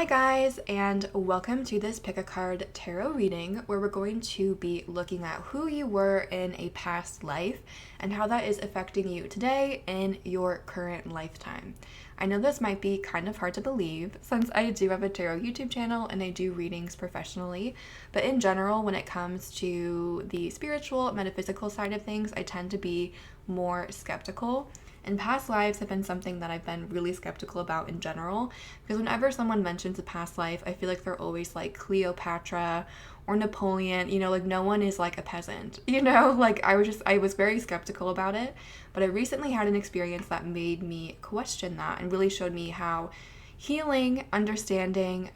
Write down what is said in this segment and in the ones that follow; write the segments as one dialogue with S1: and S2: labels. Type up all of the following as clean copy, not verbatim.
S1: Hi guys, and welcome to this pick a card tarot reading where we're going to be looking at who you were in a past life and how that is affecting you today in your current lifetime. I know this might be kind of hard to believe since I do have a tarot YouTube channel and I do readings professionally, but in general, when it comes to the spiritual, metaphysical side of things, I tend to be more skeptical. And past lives have been something that I've been really skeptical about in general, because whenever someone mentions a past life, I feel like they're always like Cleopatra or Napoleon, like no one is like a peasant, like I was very skeptical about it, but I recently had an experience that made me question that and really showed me how healing, understanding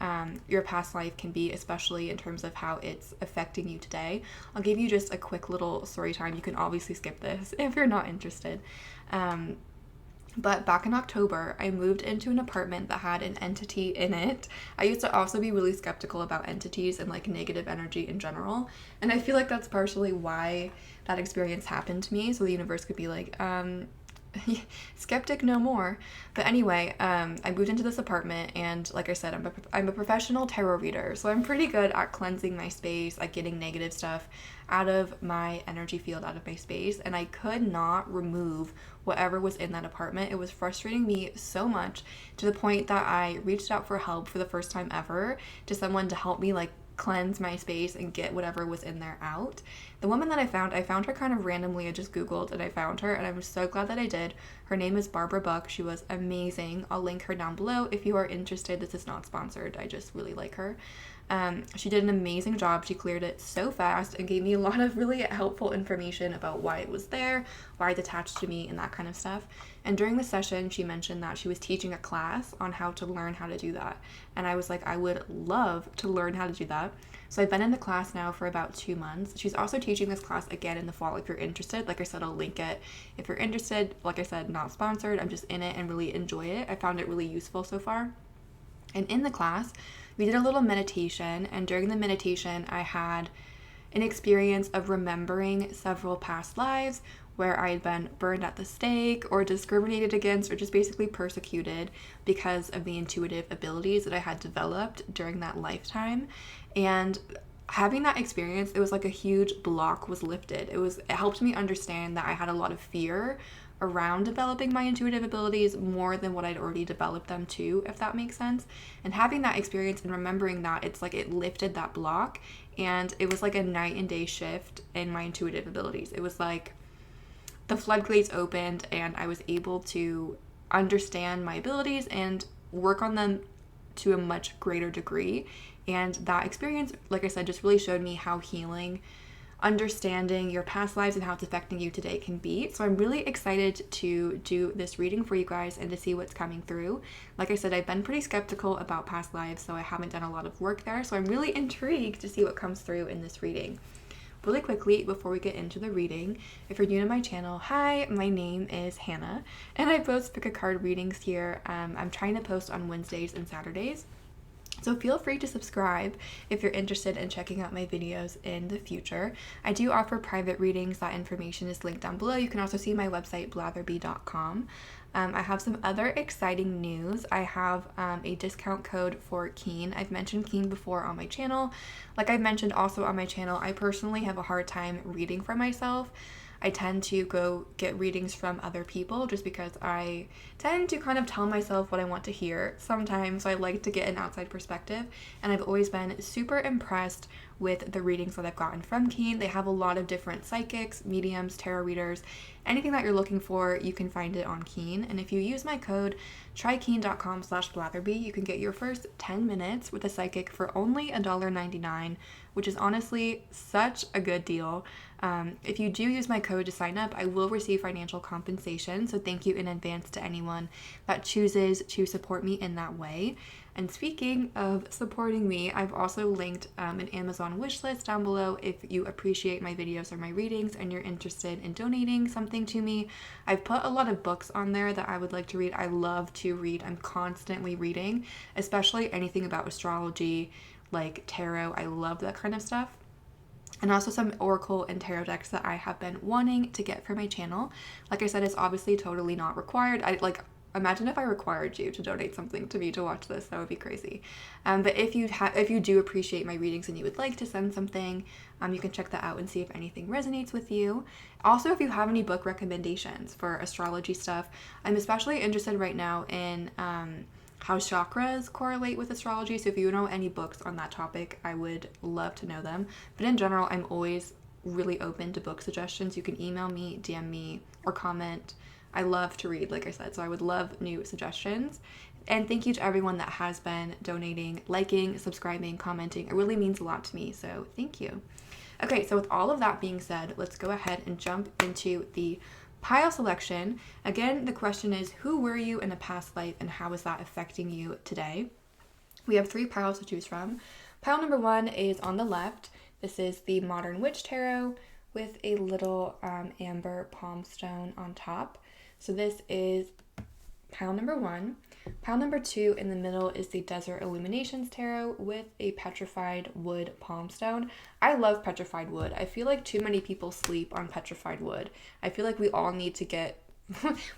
S1: your past life can be, especially in terms of how it's affecting you today. I'll give you just a quick little story time. You can obviously skip this if you're not interested. But back in October, I moved into an apartment that had an entity in it. I used to also be really skeptical about entities and like negative energy in general. And I feel like that's partially why that experience happened to me. So the universe could be like, skeptic no more. But anyway, I moved into this apartment, and like I said, I'm a professional tarot reader, so I'm pretty good at cleansing my space, at getting negative stuff out of my energy field, out of my space, and I could not remove whatever was in that apartment. It was frustrating me so much to the point that I reached out for help for the first time ever to someone to help me like cleanse my space and get whatever was in there out. The woman that I found her kind of randomly. I just Googled and I found her, and I'm so glad that I did. Her name is Barbara Buck. She was amazing. I'll link her down below if you are interested. This is not sponsored. I just really like her. She did an amazing job. She cleared it so fast and gave me a lot of really helpful information about why it was there, why it's attached to me, and that kind of stuff. And during the session, she mentioned that she was teaching a class on how to learn how to do that. And I was like, I would love to learn how to do that. So I've been in the class now for about 2 months. She's also teaching this class again in the fall if you're interested. Like I said, I'll link it. If you're interested, like I said, not sponsored. I'm just in it and really enjoy it. I found it really useful so far. And in the class, we did a little meditation, and during the meditation, I had an experience of remembering several past lives where I had been burned at the stake or discriminated against or just basically persecuted because of the intuitive abilities that I had developed during that lifetime. And having that experience, it was like a huge block was lifted. It helped me understand that I had a lot of fear around developing my intuitive abilities more than what I'd already developed them to, if that makes sense. And having that experience and remembering that, it's like it lifted that block, and it was like a night and day shift in my intuitive abilities. It was like the floodgates opened and I was able to understand my abilities and work on them to a much greater degree. And that experience, like I said, just really showed me how healing, understanding your past lives and how it's affecting you today can be. So I'm really excited to do this reading for you guys and to see what's coming through. Like I said, I've been pretty skeptical about past lives, so I haven't done a lot of work there. So I'm really intrigued to see what comes through in this reading. Really quickly, before we get into the reading, if you're new to my channel, hi, my name is Hannah, and I post pick a card readings here. I'm trying to post on Wednesdays and Saturdays. So feel free to subscribe if you're interested in checking out my videos in the future. I do offer private readings. That information is linked down below. You can also see my website, blatherby.com. I have some other exciting news. I have a discount code for Keen. I've mentioned Keen before on my channel. Like I mentioned also on my channel, I personally have a hard time reading for myself. I tend to go get readings from other people just because I tend to kind of tell myself what I want to hear sometimes. So I like to get an outside perspective, and I've always been super impressed with the readings that I've gotten from Keen. They have a lot of different psychics, mediums, tarot readers. Anything that you're looking for, you can find it on Keen. And if you use my code trykeen.com/blatherby, you can get your first 10 minutes with a psychic for only $1.99, which is honestly such a good deal. If you do use my code to sign up, I will receive financial compensation. So thank you in advance to anyone that chooses to support me in that way. And speaking of supporting me, I've also linked an Amazon wish list down below if you appreciate my videos or my readings and you're interested in donating something to me. I've put a lot of books on there that I would like to read. I love to read. I'm constantly reading, especially anything about astrology, like tarot. I love that kind of stuff. And also some oracle and tarot decks that I have been wanting to get for my channel. Like I said, it's obviously totally not required. imagine if I required you to donate something to me to watch this. That would be crazy. But if you do appreciate my readings and you would like to send something, you can check that out and see if anything resonates with you. Also, if you have any book recommendations for astrology stuff, I'm especially interested right now in how chakras correlate with astrology. So if you know any books on that topic, I would love to know them. But in general, I'm always really open to book suggestions. You can email me, DM me, or comment. I love to read, like I said, so I would love new suggestions. And thank you to everyone that has been donating, liking, subscribing, commenting. It really means a lot to me, so thank you. Okay, so with all of that being said, let's go ahead and jump into the pile selection. Again, the question is, who were you in a past life and how is that affecting you today? We have 3 piles to choose from. Pile number 1 is on the left. This is the Modern Witch Tarot with a little amber palm stone on top. So this is pile number 1. Pile number 2 in the middle is the Desert Illuminations Tarot with a petrified wood palm stone. I love petrified wood. I feel like too many people sleep on petrified wood. I feel like we all need to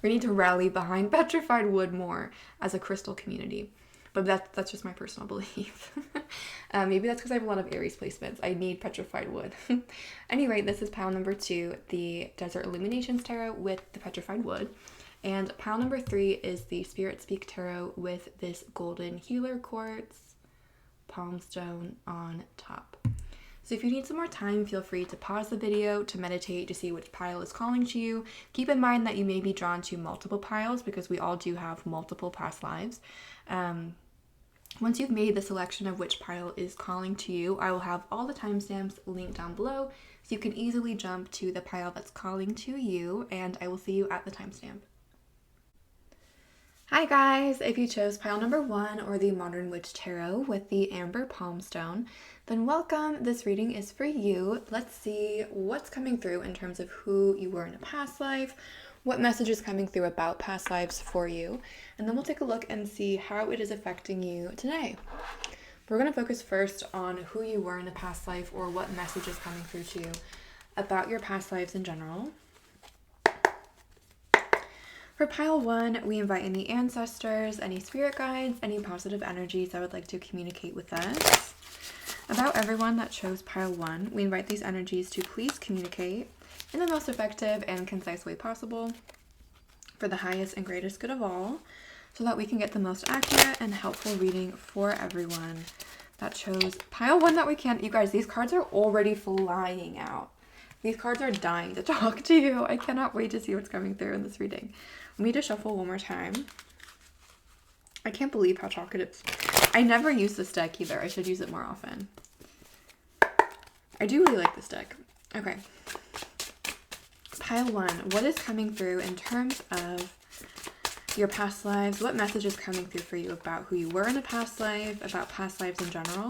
S1: we need to rally behind petrified wood more as a crystal community. But that's just my personal belief. Maybe that's because I have a lot of Aries placements. I need petrified wood. Anyway, this is pile number 2, the Desert Illuminations Tarot with the petrified wood. And pile number 3 is the Spirit Speak Tarot with this golden healer quartz palm stone on top. So if you need some more time, feel free to pause the video to meditate to see which pile is calling to you. Keep in mind that you may be drawn to multiple piles because we all do have multiple past lives. Once you've made the selection of which pile is calling to you, I will have all the timestamps linked down below so you can easily jump to the pile that's calling to you, and I will see you at the timestamp. Hi guys! If you chose pile number 1 or the Modern Witch Tarot with the Amber Palm Stone, then welcome. This reading is for you. Let's see what's coming through in terms of who you were in a past life, what message is coming through about past lives for you, and then we'll take a look and see how it is affecting you today. We're going to focus first on who you were in a past life or what message is coming through to you about your past lives in general. For pile 1, we invite any ancestors, any spirit guides, any positive energies that would like to communicate with us. About everyone that chose pile 1, we invite these energies to please communicate in the most effective and concise way possible for the highest and greatest good of all, so that we can get the most accurate and helpful reading for everyone that chose pile 1 that we can. You guys, these cards are already flying out. These cards are dying to talk to you. I cannot wait to see what's coming through in this reading. Let me just shuffle one more time. I can't believe how talkative. I never use this deck either. I should use it more often. I do really like this deck. Okay. Pile 1, what is coming through in terms of your past lives? What message is coming through for you about who you were in a past life, about past lives in general?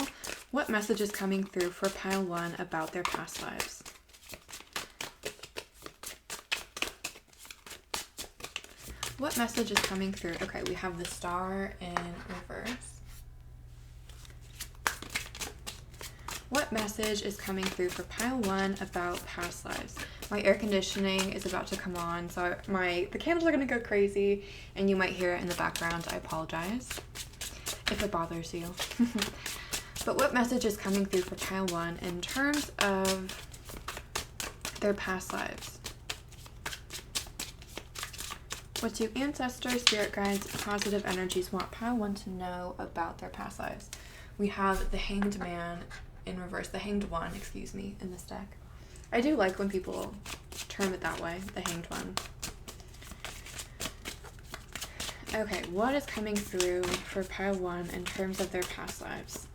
S1: What message is coming through for pile 1 about their past lives? What message is coming through? Okay, we have the Star in reverse. What message is coming through for pile 1 about past lives? My air conditioning is about to come on, so the candles are going to go crazy, and you might hear it in the background. I apologize if it bothers you. But what message is coming through for pile 1 in terms of their past lives? What do ancestors, spirit guides, positive energies want pile 1 to know about their past lives? We have the Hanged Man in reverse, the Hanged One, excuse me, in this deck. I do like when people term it that way, the Hanged One. Okay, what is coming through for pile 1 in terms of their past lives?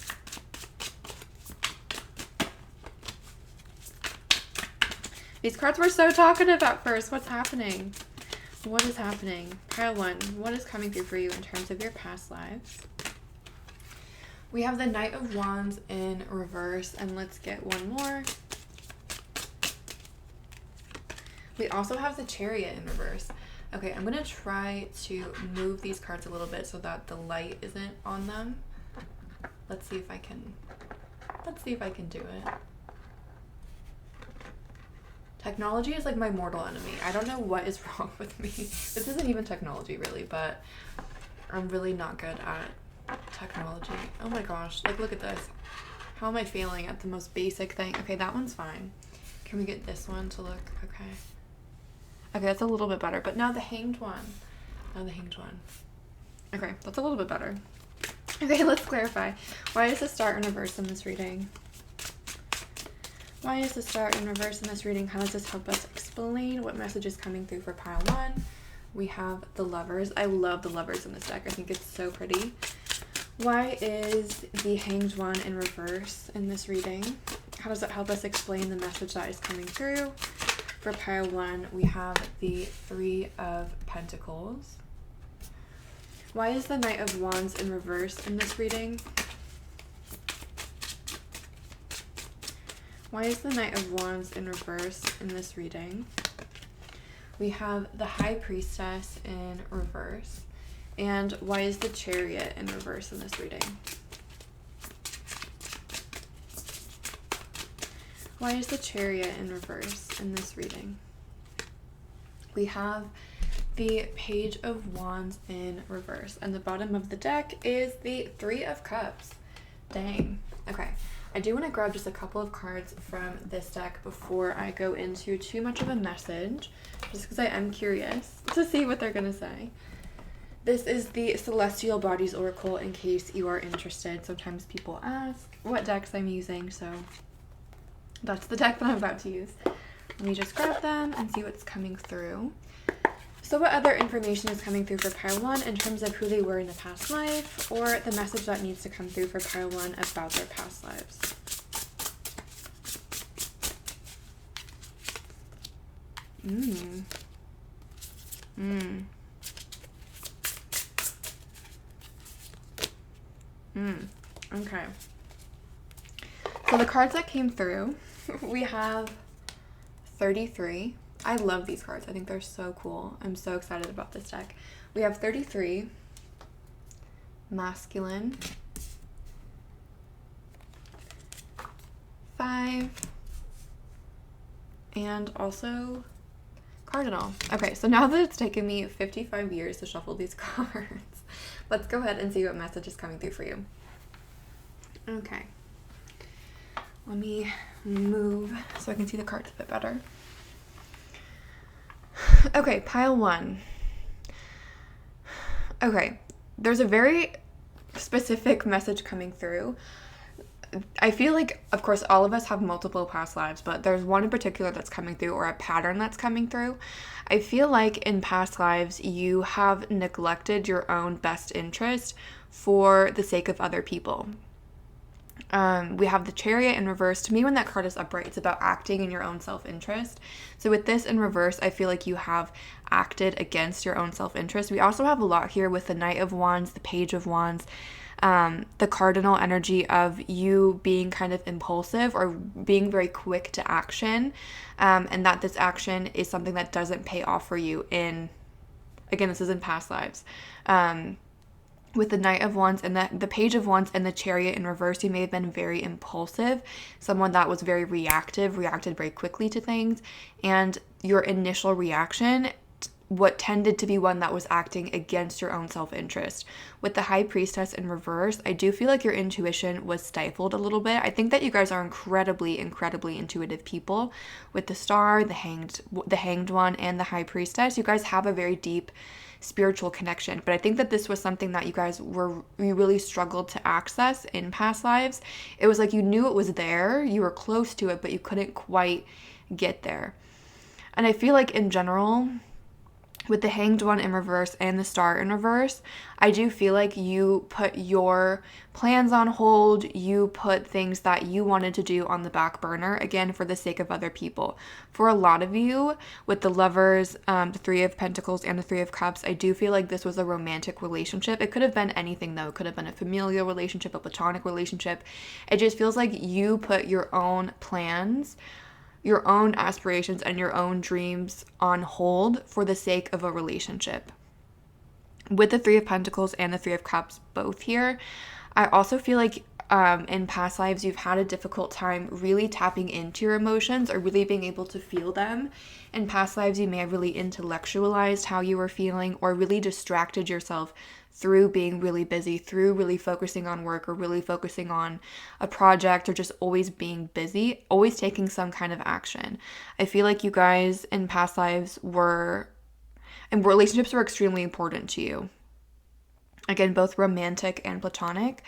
S1: These cards were so talkative at first. What's happening? What is happening? Pile 1, what is coming through for you in terms of your past lives? We have the Knight of Wands in reverse, and let's get one more. We also have the Chariot in reverse. Okay, I'm going to try to move these cards a little bit so that the light isn't on them. Let's see if I can do it. Technology is like my mortal enemy. I don't know what is wrong with me. This isn't even technology really, but I'm really not good at technology. Oh my gosh, like look at this. How am I failing at the most basic thing? Okay, that one's fine. Can we get this one to look okay? Okay, that's a little bit better, but now the hanged one. Now the hanged one. Okay, that's a little bit better. Okay, let's clarify. Why is the Star in reverse in this reading? Why is the Star in reverse in this reading? How does this help us explain what message is coming through for pile 1? We have the Lovers. I love the Lovers in this deck. I think it's so pretty. Why is the Hanged One in reverse in this reading? How does that help us explain the message that is coming through? For pile 1, we have the Three of Pentacles. Why is the Knight of Wands in reverse in this reading? Why is the Knight of Wands in reverse in this reading? We have the High Priestess in reverse. And why is the Chariot in reverse in this reading? Why is the Chariot in reverse in this reading? We have the Page of Wands in reverse. And the bottom of the deck is the Three of Cups. Dang. Okay. I do want to grab just a couple of cards from this deck before I go into too much of a message, just because I am curious to see what they're going to say. This is the Celestial Bodies Oracle in case you are interested. Sometimes people ask what decks I'm using, so that's the deck that I'm about to use. Let me just grab them and see what's coming through. So what other information is coming through for pile 1 in terms of who they were in the past life, or the message that needs to come through for pile 1 about their past lives? Okay. So the cards that came through, we have 33. I love these cards. I think they're so cool. I'm so excited about this deck. We have 33, Masculine, 5, and also Cardinal. Okay, so now that it's taken me 55 years to shuffle these cards, let's go ahead and see what message is coming through for you. Okay. Let me move so I can see the cards a bit better. Okay, pile 1. Okay, there's a very specific message coming through. I feel like, of course, all of us have multiple past lives, but there's one in particular that's coming through, or a pattern that's coming through. I feel like in past lives, you have neglected your own best interest for the sake of other people. We have the Chariot in reverse. To me, when that card is upright, it's about acting in your own self-interest. So with this in reverse, I feel like you have acted against your own self-interest. We also have a lot here with the Knight of Wands, the Page of Wands, the cardinal energy of you being kind of impulsive or being very quick to action, and that this action is something that doesn't pay off for you in, again, this is in past lives. With the Knight of Wands and the Page of Wands and the Chariot in reverse, you may have been very impulsive, someone that was very reactive, reacted very quickly to things, and your initial reaction, what tended to be one that was acting against your own self-interest. With the High Priestess in reverse, I do feel like your intuition was stifled a little bit. I think that you guys are incredibly, incredibly intuitive people. With the Star, the Hanged One, and the High Priestess, you guys have a very deep spiritual connection, but I think that this was something that you really struggled to access in past lives. It was like you knew it was there, you were close to it, but you couldn't quite get there. And I feel like in general, with the Hanged One in reverse and the Star in reverse, I do feel like you put your plans on hold, you put things that you wanted to do on the back burner, again, for the sake of other people. For a lot of you, with the Lovers, the Three of Pentacles, and the Three of Cups, I do feel like this was a romantic relationship. It could have been anything, though. It could have been a familial relationship, a platonic relationship. It just feels like you put your own plans, your own aspirations, and your own dreams on hold for the sake of a relationship. With the Three of Pentacles and the Three of Cups both here, I also feel like in past lives you've had a difficult time really tapping into your emotions or really being able to feel them. In past lives, you may have really intellectualized how you were feeling or really distracted yourself through being really busy, through really focusing on work or really focusing on a project or just always being busy, always taking some kind of action. I feel like you guys in past lives and relationships were extremely important to you. Again, both romantic and platonic.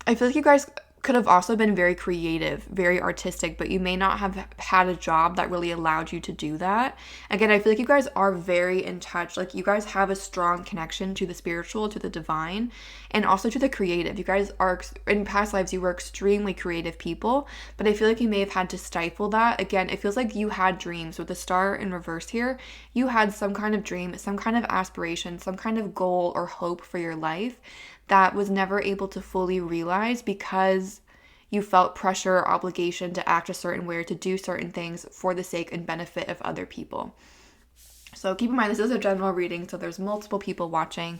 S1: I feel like you guys could have also been very creative, very artistic, but you may not have had a job that really allowed you to do that. Again, I feel like you guys are very in touch. Like you guys have a strong connection to the spiritual, to the divine, and also to the creative. You guys are, in past lives, you were extremely creative people, but I feel like you may have had to stifle that. Again, it feels like you had dreams with the star in reverse here. You had some kind of dream, some kind of aspiration, some kind of goal or hope for your life that was never able to fully realize because you felt pressure or obligation to act a certain way or to do certain things for the sake and benefit of other people. So keep in mind, this is a general reading, so there's multiple people watching.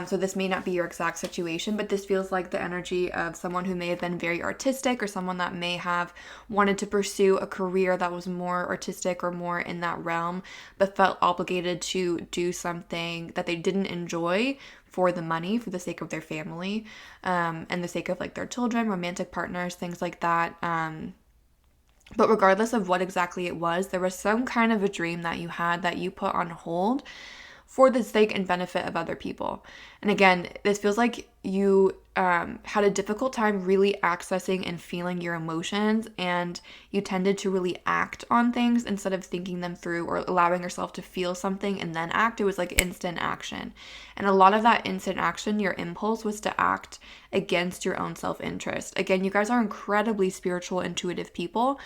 S1: So this may not be your exact situation, but this feels like the energy of someone who may have been very artistic or someone that may have wanted to pursue a career that was more artistic or more in that realm, but felt obligated to do something that they didn't enjoy for the money, for the sake of their family, and the sake of like their children, romantic partners, things like that. But regardless of what exactly it was, there was some kind of a dream that you had that you put on hold for the sake and benefit of other people. And again, this feels like you had a difficult time really accessing and feeling your emotions, and you tended to really act on things instead of thinking them through or allowing yourself to feel something and then act. It was like instant action. And a lot of that instant action, your impulse was to act against your own self-interest. Again, you guys are incredibly spiritual, intuitive people,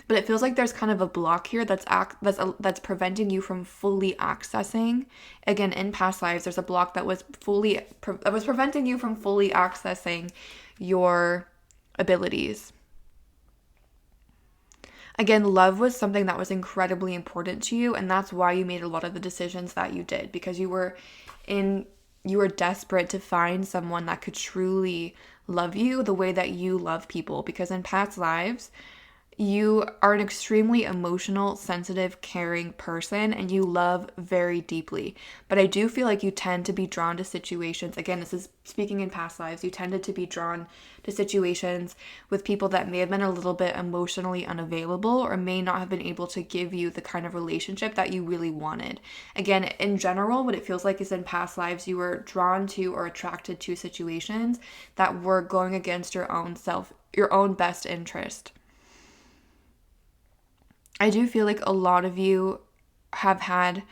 S1: but it feels like there's kind of a block here that's preventing you from fully accessing. Again, in past lives, there's a block that was preventing you from fully accessing your abilities. Again, love was something that was incredibly important to you, and that's why you made a lot of the decisions that you did, because you were desperate to find someone that could truly love you the way that you love people, because in past lives, you are an extremely emotional, sensitive, caring person, and you love very deeply. But I do feel like you tend to be drawn to situations, again, this is speaking in past lives, you tended to be drawn to situations with people that may have been a little bit emotionally unavailable or may not have been able to give you the kind of relationship that you really wanted. Again, in general, what it feels like is in past lives, you were drawn to or attracted to situations that were going against your own best interest. I do feel like a lot of you have had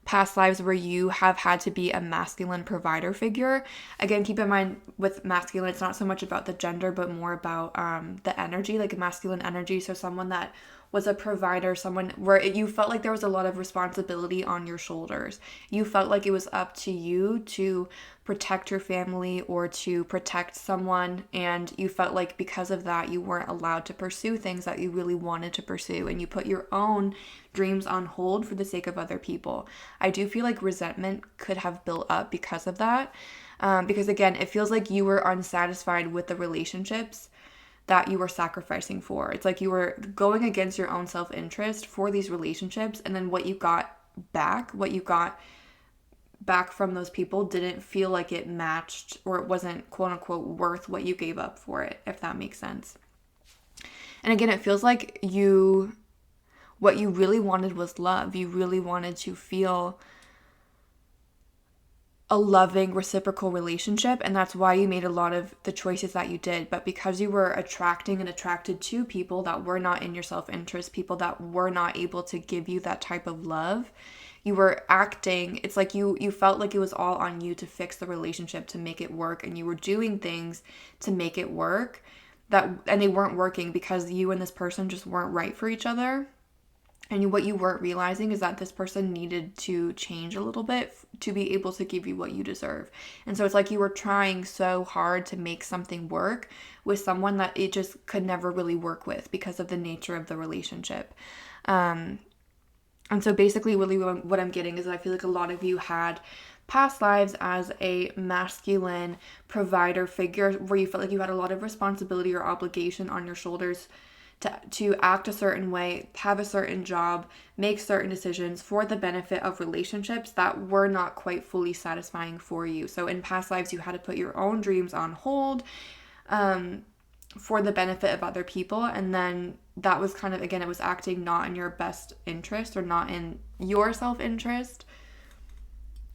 S1: past lives where you have had to be a masculine provider figure. Again, keep in mind with masculine, it's not so much about the gender, but more about the energy, like a masculine energy. So someone that was a provider, someone where you felt like there was a lot of responsibility on your shoulders. You felt like it was up to you to protect your family or to protect someone, and you felt like because of that you weren't allowed to pursue things that you really wanted to pursue, and you put your own dreams on hold for the sake of other people. I do feel like resentment could have built up because of that, because again, it feels like you were unsatisfied with the relationships that you were sacrificing for. It's like you were going against your own self-interest for these relationships, and then what you got back from those people didn't feel like it matched, or it wasn't quote unquote worth what you gave up for it, if that makes sense. And again, it feels like what you really wanted was love. You really wanted to feel a loving reciprocal relationship, and that's why you made a lot of the choices that you did. But because you were attracting and attracted to people that were not in your self-interest, people that were not able to give you that type of love, you were acting, it's like you felt like it was all on you to fix the relationship, to make it work, and you were doing things to make it work, and they weren't working because you and this person just weren't right for each other. And what you weren't realizing is that this person needed to change a little bit to be able to give you what you deserve. And so it's like you were trying so hard to make something work with someone that it just could never really work with because of the nature of the relationship. And so basically really what I'm getting is that I feel like a lot of you had past lives as a masculine provider figure where you felt like you had a lot of responsibility or obligation on your shoulders to act a certain way, have a certain job, make certain decisions for the benefit of relationships that were not quite fully satisfying for you. So in past lives, you had to put your own dreams on hold for the benefit of other people. And then that was kind of, again, it was acting not in your best interest or not in your self-interest.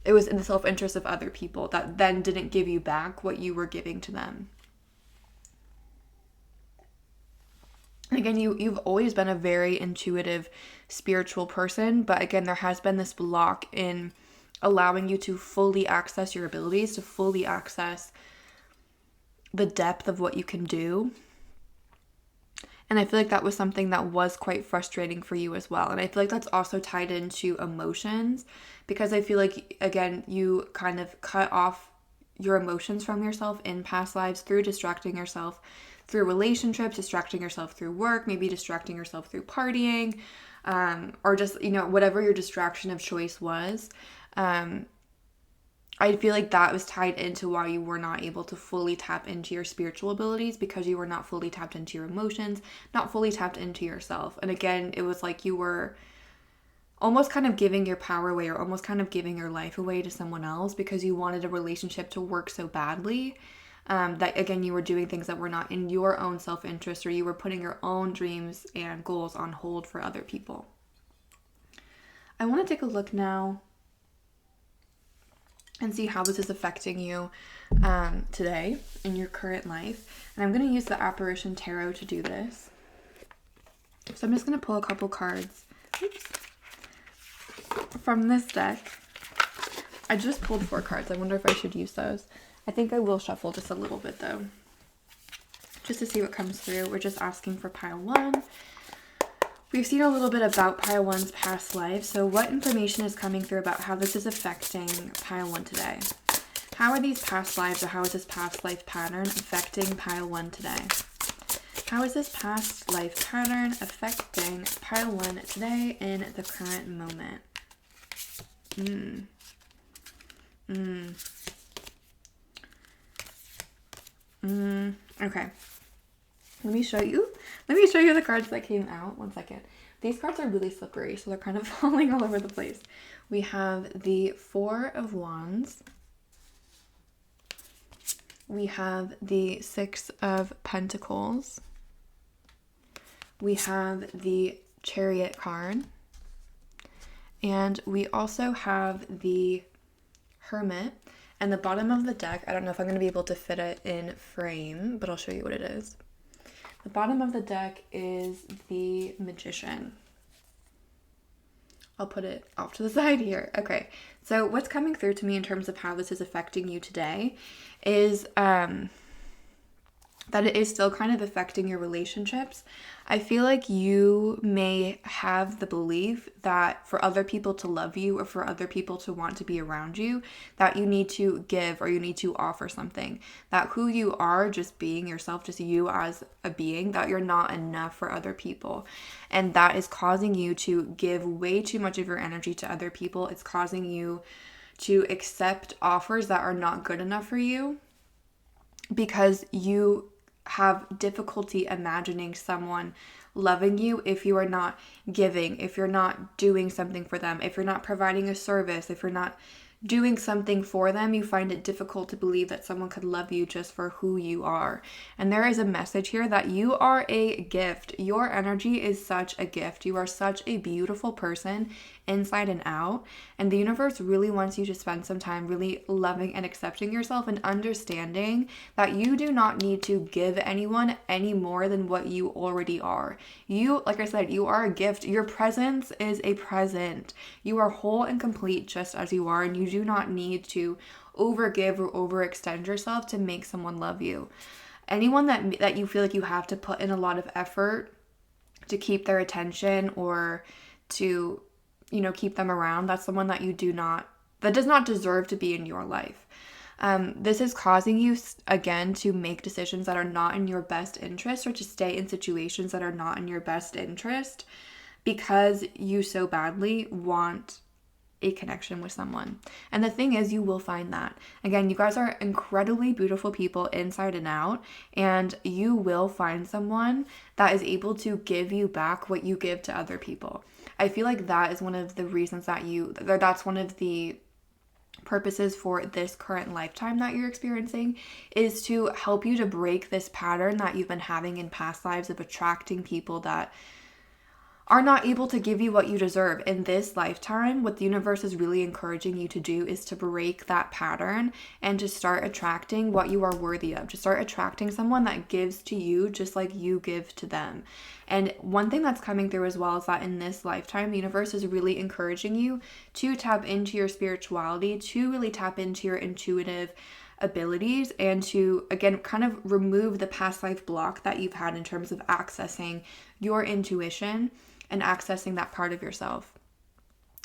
S1: It was in the self-interest of other people that then didn't give you back what you were giving to them. Again, you've always been a very intuitive, spiritual person, but again, there has been this block in allowing you to fully access your abilities, to fully access the depth of what you can do. And I feel like that was something that was quite frustrating for you as well. And I feel like that's also tied into emotions, because I feel like, again, you kind of cut off your emotions from yourself in past lives through distracting yourself through relationships, distracting yourself through work, maybe distracting yourself through partying, or just, whatever your distraction of choice was. I feel like that was tied into why you were not able to fully tap into your spiritual abilities, because you were not fully tapped into your emotions, not fully tapped into yourself. And again, it was like you were almost kind of giving your power away, or almost kind of giving your life away to someone else because you wanted a relationship to work so badly. That again, you were doing things that were not in your own self-interest, or you were putting your own dreams and goals on hold for other people. I want to take a look now and see how this is affecting you today in your current life. And I'm going to use the Apparition Tarot to do this. So I'm just going to pull a couple cards from this deck. I just pulled 4 cards. I wonder if I should use those. I think I will shuffle just a little bit though, just to see what comes through. We're just asking for pile 1. We've seen a little bit about pile 1's past life. So what information is coming through about how this is affecting pile 1 today? How are these past lives, or how is this past life pattern affecting pile 1 today? How is this past life pattern affecting pile 1 today in the current moment? Okay. Let me show you the cards that came out. One second. These cards are really slippery, so they're kind of falling all over the place. We have the 4 of Wands. We have the 6 of Pentacles. We have the Chariot card. And we also have the Hermit. And the bottom of the deck, I don't know if I'm going to be able to fit it in frame, but I'll show you what it is. The bottom of the deck is the Magician. I'll put it off to the side here. Okay, so what's coming through to me in terms of how this is affecting you today is that it is still kind of affecting your relationships. I feel like you may have the belief that for other people to love you, or for other people to want to be around you, that you need to give, or you need to offer something. That who you are, just being yourself, just you as a being, that you're not enough for other people. And that is causing you to give way too much of your energy to other people. It's causing you to accept offers that are not good enough for you, because you have difficulty imagining someone loving you if you are not giving, if you're not doing something for them, if you're not providing a service, if you're not doing something for them. You find it difficult to believe that someone could love you just for who you are. And there is a message here that you are a gift. Your energy is such a gift. You are such a beautiful person inside and out. And the universe really wants you to spend some time really loving and accepting yourself, and understanding that you do not need to give anyone any more than what you already are. You, like I said, you are a gift. Your presence is a present. You are whole and complete just as you are, and you do not need to overgive or overextend yourself to make someone love you. Anyone that you feel like you have to put in a lot of effort to keep their attention, or to, keep them around, that's someone that does not deserve to be in your life. This is causing you, again, to make decisions that are not in your best interest, or to stay in situations that are not in your best interest, because you so badly want a connection with someone. And the thing is, you will find that. Again, you guys are incredibly beautiful people inside and out, and you will find someone that is able to give you back what you give to other people. I feel like that is one of the reasons that's one of the purposes for this current lifetime that you're experiencing, is to help you to break this pattern that you've been having in past lives of attracting people that are not able to give you what you deserve. In this lifetime, what the universe is really encouraging you to do is to break that pattern and to start attracting what you are worthy of, to start attracting someone that gives to you just like you give to them. And one thing that's coming through as well is that in this lifetime, the universe is really encouraging you to tap into your spirituality, to really tap into your intuitive abilities, and to, again, kind of remove the past life block that you've had in terms of accessing your intuition and accessing that part of yourself.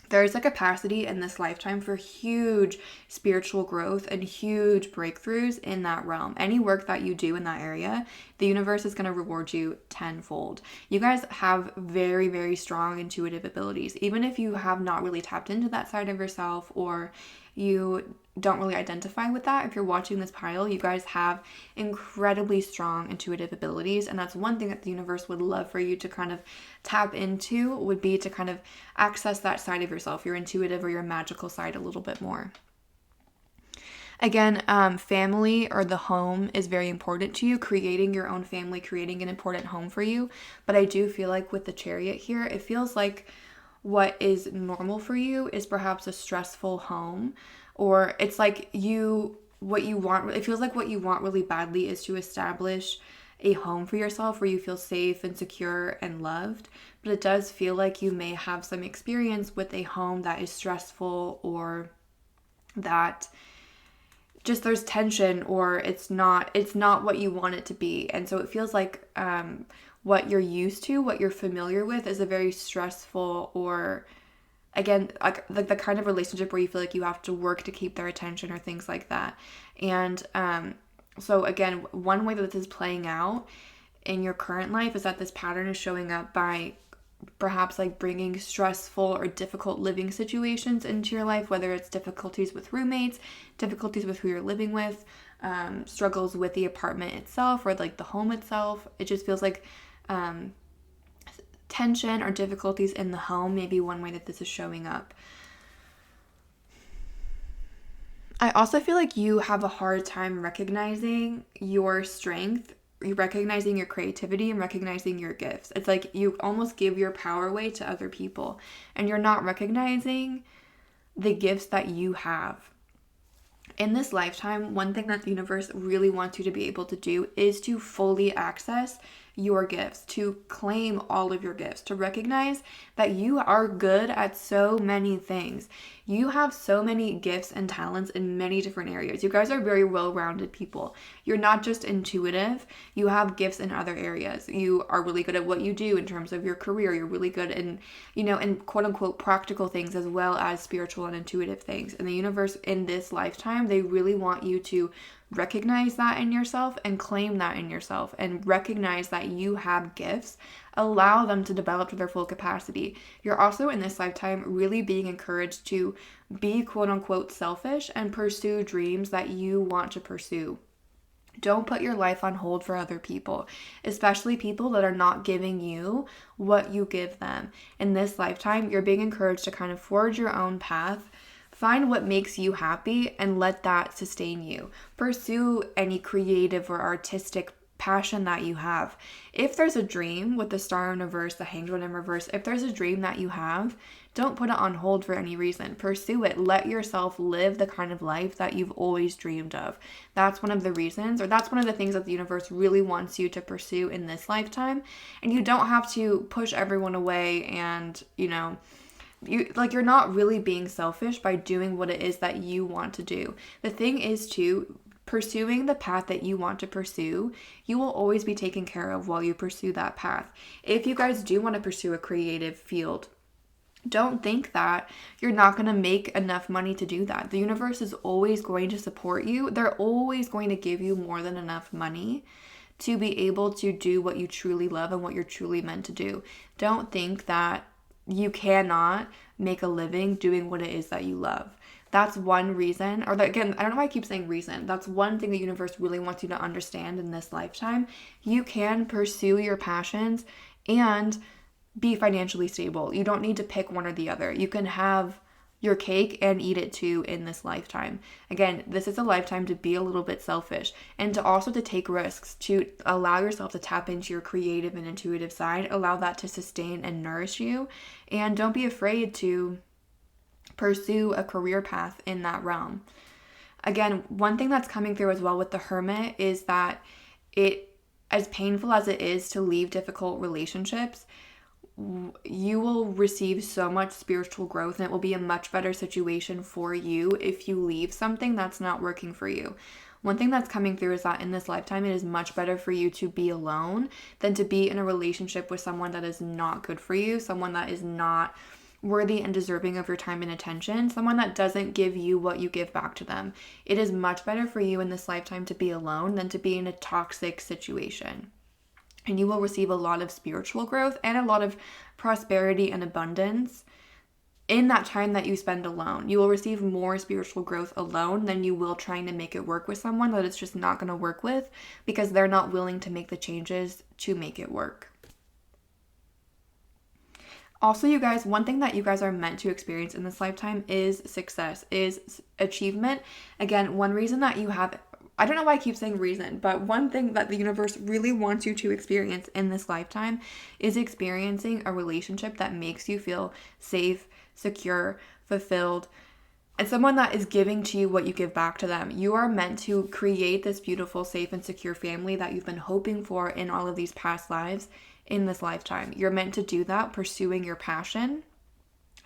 S1: There's a capacity in this lifetime for huge spiritual growth and huge breakthroughs in that realm. Any work that you do in that area, the universe is going to reward you tenfold. You guys have very, very strong intuitive abilities. Even if you have not really tapped into that side of yourself, or you don't really identify with that, if you're watching this pile, you guys have incredibly strong intuitive abilities, and that's one thing that the universe would love for you to kind of tap into, would be to kind of access that side of yourself, your intuitive or your magical side, a little bit more. Again, family or the home is very important to you, creating your own family, creating an important home for you. But I do feel like with the Chariot here, it feels like what is normal for you is perhaps a stressful home, or it's like it feels like what you want really badly is to establish a home for yourself where you feel safe and secure and loved. But it does feel like you may have some experience with a home that is stressful, or that just there's tension, or it's not what you want it to be. And so it feels like what you're used to, what you're familiar with, is a very stressful, or again, like the kind of relationship where you feel like you have to work to keep their attention, or things like that. And so again, one way that this is playing out in your current life is that this pattern is showing up by perhaps like bringing stressful or difficult living situations into your life, whether it's difficulties with roommates, difficulties with who you're living with, struggles with the apartment itself or like the home itself. It just feels like tension or difficulties in the home may be one way that this is showing up. I also feel like you have a hard time recognizing your strength, recognizing your creativity, and recognizing your gifts. It's like you almost give your power away to other people, and you're not recognizing the gifts that you have. In this lifetime, one thing that the universe really wants you to be able to do is to fully access your gifts, to claim all of your gifts, to recognize that you are good at so many things. You have so many gifts and talents in many different areas. You guys are very well-rounded people. You're not just intuitive, you have gifts in other areas. You are really good at what you do in terms of your career. You're really good in, in quote-unquote practical things as well as spiritual and intuitive things. And the universe in this lifetime, they really want you to recognize that in yourself and claim that in yourself, and recognize that you have gifts. Allow them to develop to their full capacity. You're also in this lifetime really being encouraged to be quote unquote selfish and pursue dreams that you want to pursue. Don't put your life on hold for other people, especially people that are not giving you what you give them. In this lifetime, you're being encouraged to kind of forge your own path. Find what makes you happy and let that sustain you. Pursue any creative or artistic passion that you have. If there's a dream with the Star in reverse, the Hanged One in reverse, if there's a dream that you have, don't put it on hold for any reason. Pursue it. Let yourself live the kind of life that you've always dreamed of. That's one of the reasons, or that's one of the things that the universe really wants you to pursue in this lifetime. And you don't have to push everyone away and, you're not really being selfish by doing what it is that you want to do. The thing is to pursuing the path that you want to pursue, you will always be taken care of while you pursue that path. If you guys do want to pursue a creative field, don't think that you're not going to make enough money to do that. The universe is always going to support you. They're always going to give you more than enough money to be able to do what you truly love and what you're truly meant to do. Don't think that you cannot make a living doing what it is that you love. That's one reason, or that, again, I don't know why I keep saying reason. That's one thing the universe really wants you to understand in this lifetime. You can pursue your passions and be financially stable. You don't need to pick one or the other. You can have your cake and eat it too in this lifetime. Again, this is a lifetime to be a little bit selfish and to also to take risks, to allow yourself to tap into your creative and intuitive side, allow that to sustain and nourish you, and don't be afraid to pursue a career path in that realm. Again, one thing that's coming through as well with the Hermit is that as painful as it is to leave difficult relationships, you will receive so much spiritual growth, and it will be a much better situation for you if you leave something that's not working for you. One thing that's coming through is that in this lifetime, it is much better for you to be alone than to be in a relationship with someone that is not good for you, someone that is not worthy and deserving of your time and attention, someone that doesn't give you what you give back to them. It is much better for you in this lifetime to be alone than to be in a toxic situation. And you will receive a lot of spiritual growth and a lot of prosperity and abundance in that time that you spend alone. You will receive more spiritual growth alone than you will trying to make it work with someone that it's just not going to work with because they're not willing to make the changes to make it work. Also, you guys, one thing that you guys are meant to experience in this lifetime is success, is achievement. Again, one reason that you have, I don't know why I keep saying reason, but one thing that the universe really wants you to experience in this lifetime is experiencing a relationship that makes you feel safe, secure, fulfilled, and someone that is giving to you what you give back to them. You are meant to create this beautiful, safe, and secure family that you've been hoping for in all of these past lives in this lifetime. You're meant to do that, pursuing your passion,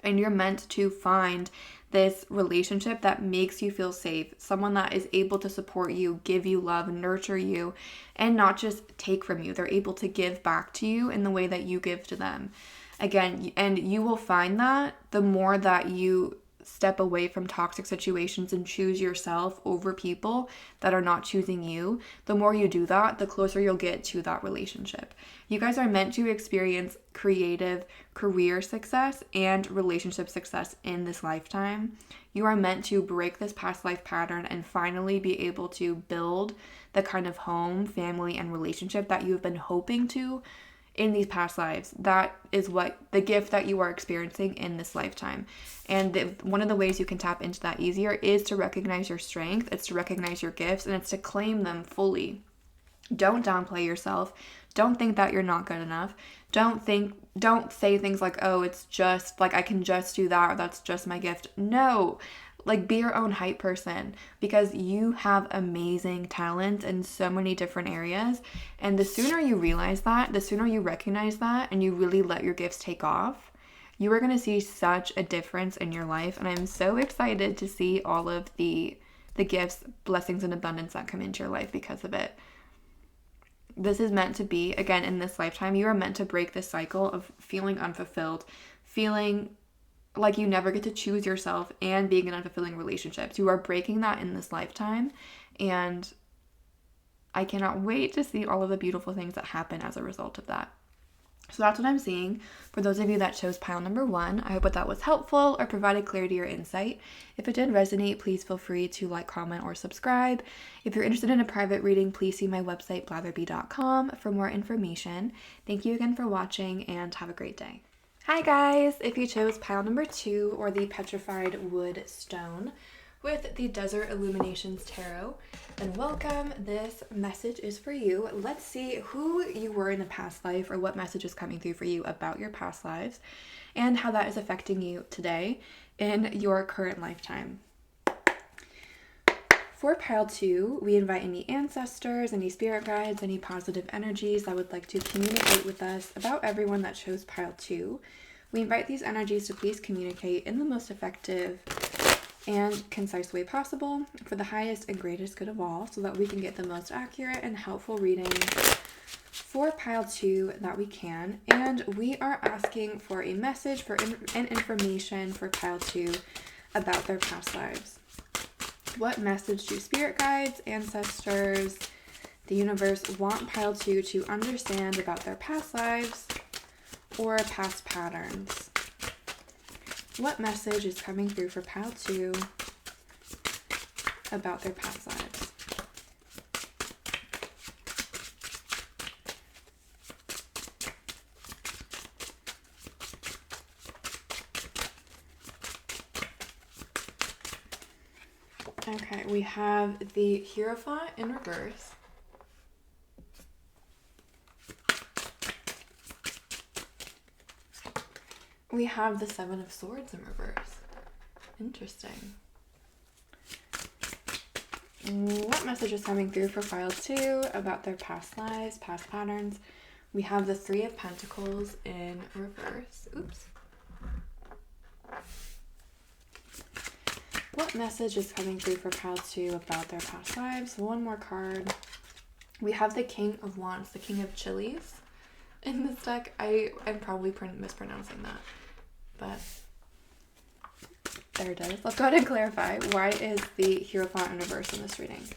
S1: and you're meant to find this relationship that makes you feel safe, someone that is able to support you, give you love, nurture you, and not just take from you. They're able to give back to you in the way that you give to them. Again, and you will find that the more that you step away from toxic situations and choose yourself over people that are not choosing you, the more you do that, the closer you'll get to that relationship. You guys are meant to experience creative career success and relationship success in this lifetime. You are meant to break this past life pattern and finally be able to build the kind of home, family, and relationship that you've been hoping to in these past lives. That is what the gift that you are experiencing in this lifetime. And one of the ways you can tap into that easier is to recognize your strength. It's to recognize your gifts, and it's to claim them fully. Don't downplay yourself. Don't think that you're not good enough. Don't say things like, oh, it's just like I can just do that, or that's just my gift. No. Like, be your own hype person, because you have amazing talent in so many different areas. And the sooner you realize that, the sooner you recognize that, and you really let your gifts take off, you are going to see such a difference in your life. And I'm so excited to see all of the gifts, blessings, and abundance that come into your life because of it. This is meant to be, again, in this lifetime, you are meant to break this cycle of feeling unfulfilled, feeling like you never get to choose yourself, and being in unfulfilling relationships. You are breaking that in this lifetime, and I cannot wait to see all of the beautiful things that happen as a result of that. So that's what I'm seeing. For those of you that chose pile number 1, I hope that was helpful or provided clarity or insight. If it did resonate, please feel free to like, comment, or subscribe. If you're interested in a private reading, please see my website, blatherby.com, for more information. Thank you again for watching, and have a great day. Hi guys! If you chose pile number 2, or the petrified wood stone with the Desert Illuminations Tarot, then welcome. This message is for you. Let's see who you were in the past life, or what message is coming through for you about your past lives, and how that is affecting you today in your current lifetime. For pile 2, we invite any ancestors, any spirit guides, any positive energies that would like to communicate with us about everyone that chose pile 2. We invite these energies to please communicate in the most effective and concise way possible for the highest and greatest good of all, so that we can get the most accurate and helpful reading for pile 2 that we can. And we are asking for a message and information for pile 2 about their past lives. What message do spirit guides, ancestors, the universe want pile 2 to understand about their past lives or past patterns? What message is coming through for pile 2 about their past lives? Okay, we have the Hierophant in reverse. We have the Seven of Swords in reverse. Interesting. What message is coming through for pile 2 about their past lives, past patterns? We have the Three of Pentacles in reverse. Oops. What message is coming through for pile 2 about their past lives? One more card. We have the King of Wands, the King of Chilies in this deck. I'm probably mispronouncing that, but there it is. Let's go ahead and clarify. Why is the Hierophant in reverse in this reading?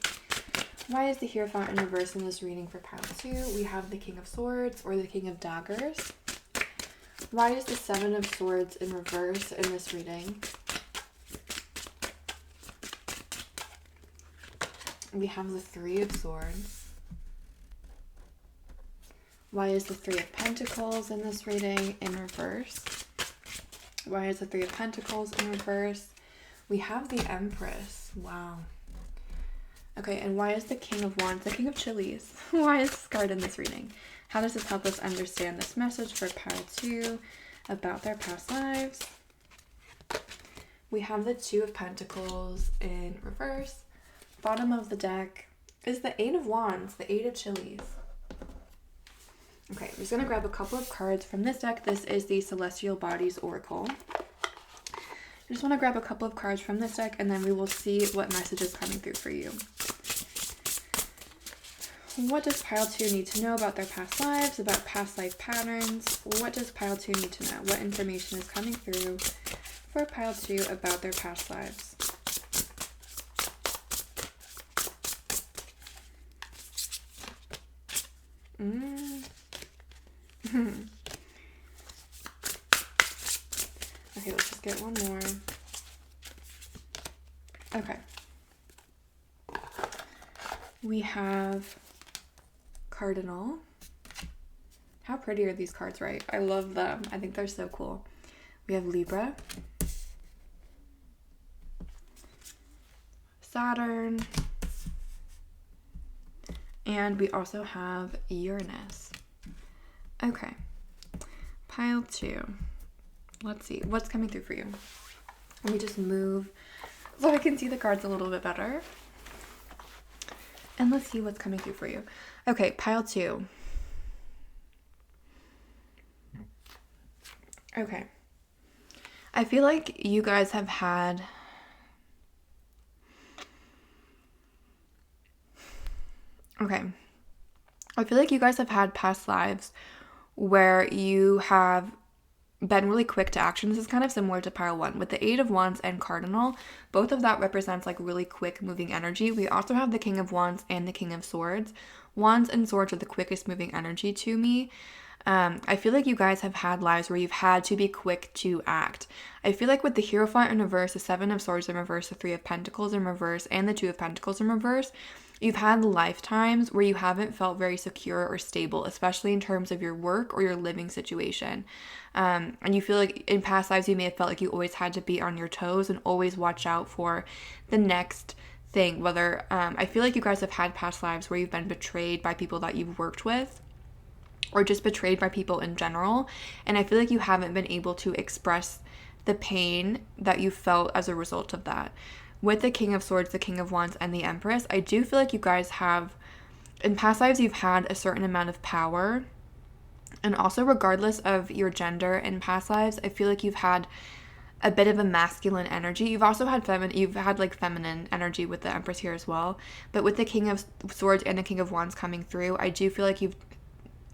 S1: Why is the Hierophant in reverse in this reading for pile 2? We have the King of Swords or the King of Daggers. Why is the Seven of Swords in reverse in this reading? We have the Three of Swords. Why is the Three of Pentacles in this reading in reverse? Why is the Three of Pentacles in reverse? We have the Empress. Wow. Okay, and why is the King of Wands, the King of Chilies? Why is this card in this reading? How does this help us understand this message for pile 2 about their past lives? We have the Two of Pentacles in reverse. Bottom of the deck is the Eight of Wands, the Eight of Chilies. Okay, I'm just going to grab a couple of cards from this deck. This is the Celestial Bodies Oracle. I just want to grab a couple of cards from this deck, and then we will see what message is coming through for you. What does pile 2 need to know about their past lives, about past life patterns? What does pile 2 need to know? What information is coming through for pile 2 about their past lives? Okay, let's just get one more. Okay. We have Cardinal. How pretty are these cards, right? I love them. I think they're so cool. We have Libra. Saturn. And we also have Uranus. Okay. Pile 2. Let's see. What's coming through for you? Let me just move so I can see the cards a little bit better. And let's see what's coming through for you. Okay, pile 2. Okay. I feel like you guys have had... Okay. I feel like you guys have had past lives where you have been really quick to action. This is kind of similar to pile 1 with the Eight of Wands and Cardinal. Both of that represents like really quick moving energy. We also have the King of Wands and the King of Swords. Wands and Swords are the quickest moving energy to me. I feel like you guys have had lives where you've had to be quick to act. I feel like with the Hierophant in reverse, the Seven of Swords in reverse, the Three of Pentacles in reverse, and the Two of Pentacles in reverse, you've had lifetimes where you haven't felt very secure or stable, especially in terms of your work or your living situation. And you feel like in past lives, you may have felt like you always had to be on your toes and always watch out for the next thing. Whether I feel like you guys have had past lives where you've been betrayed by people that you've worked with, or just betrayed by people in general. And I feel like you haven't been able to express the pain that you felt as a result of that. With the King of Swords, the King of Wands, and the Empress, I do feel like you guys have, in past lives, you've had a certain amount of power. And also, regardless of your gender in past lives, I feel like you've had a bit of a masculine energy. You've also had like feminine energy with the Empress here as well. But with the King of Swords and the King of Wands coming through, I do feel like you've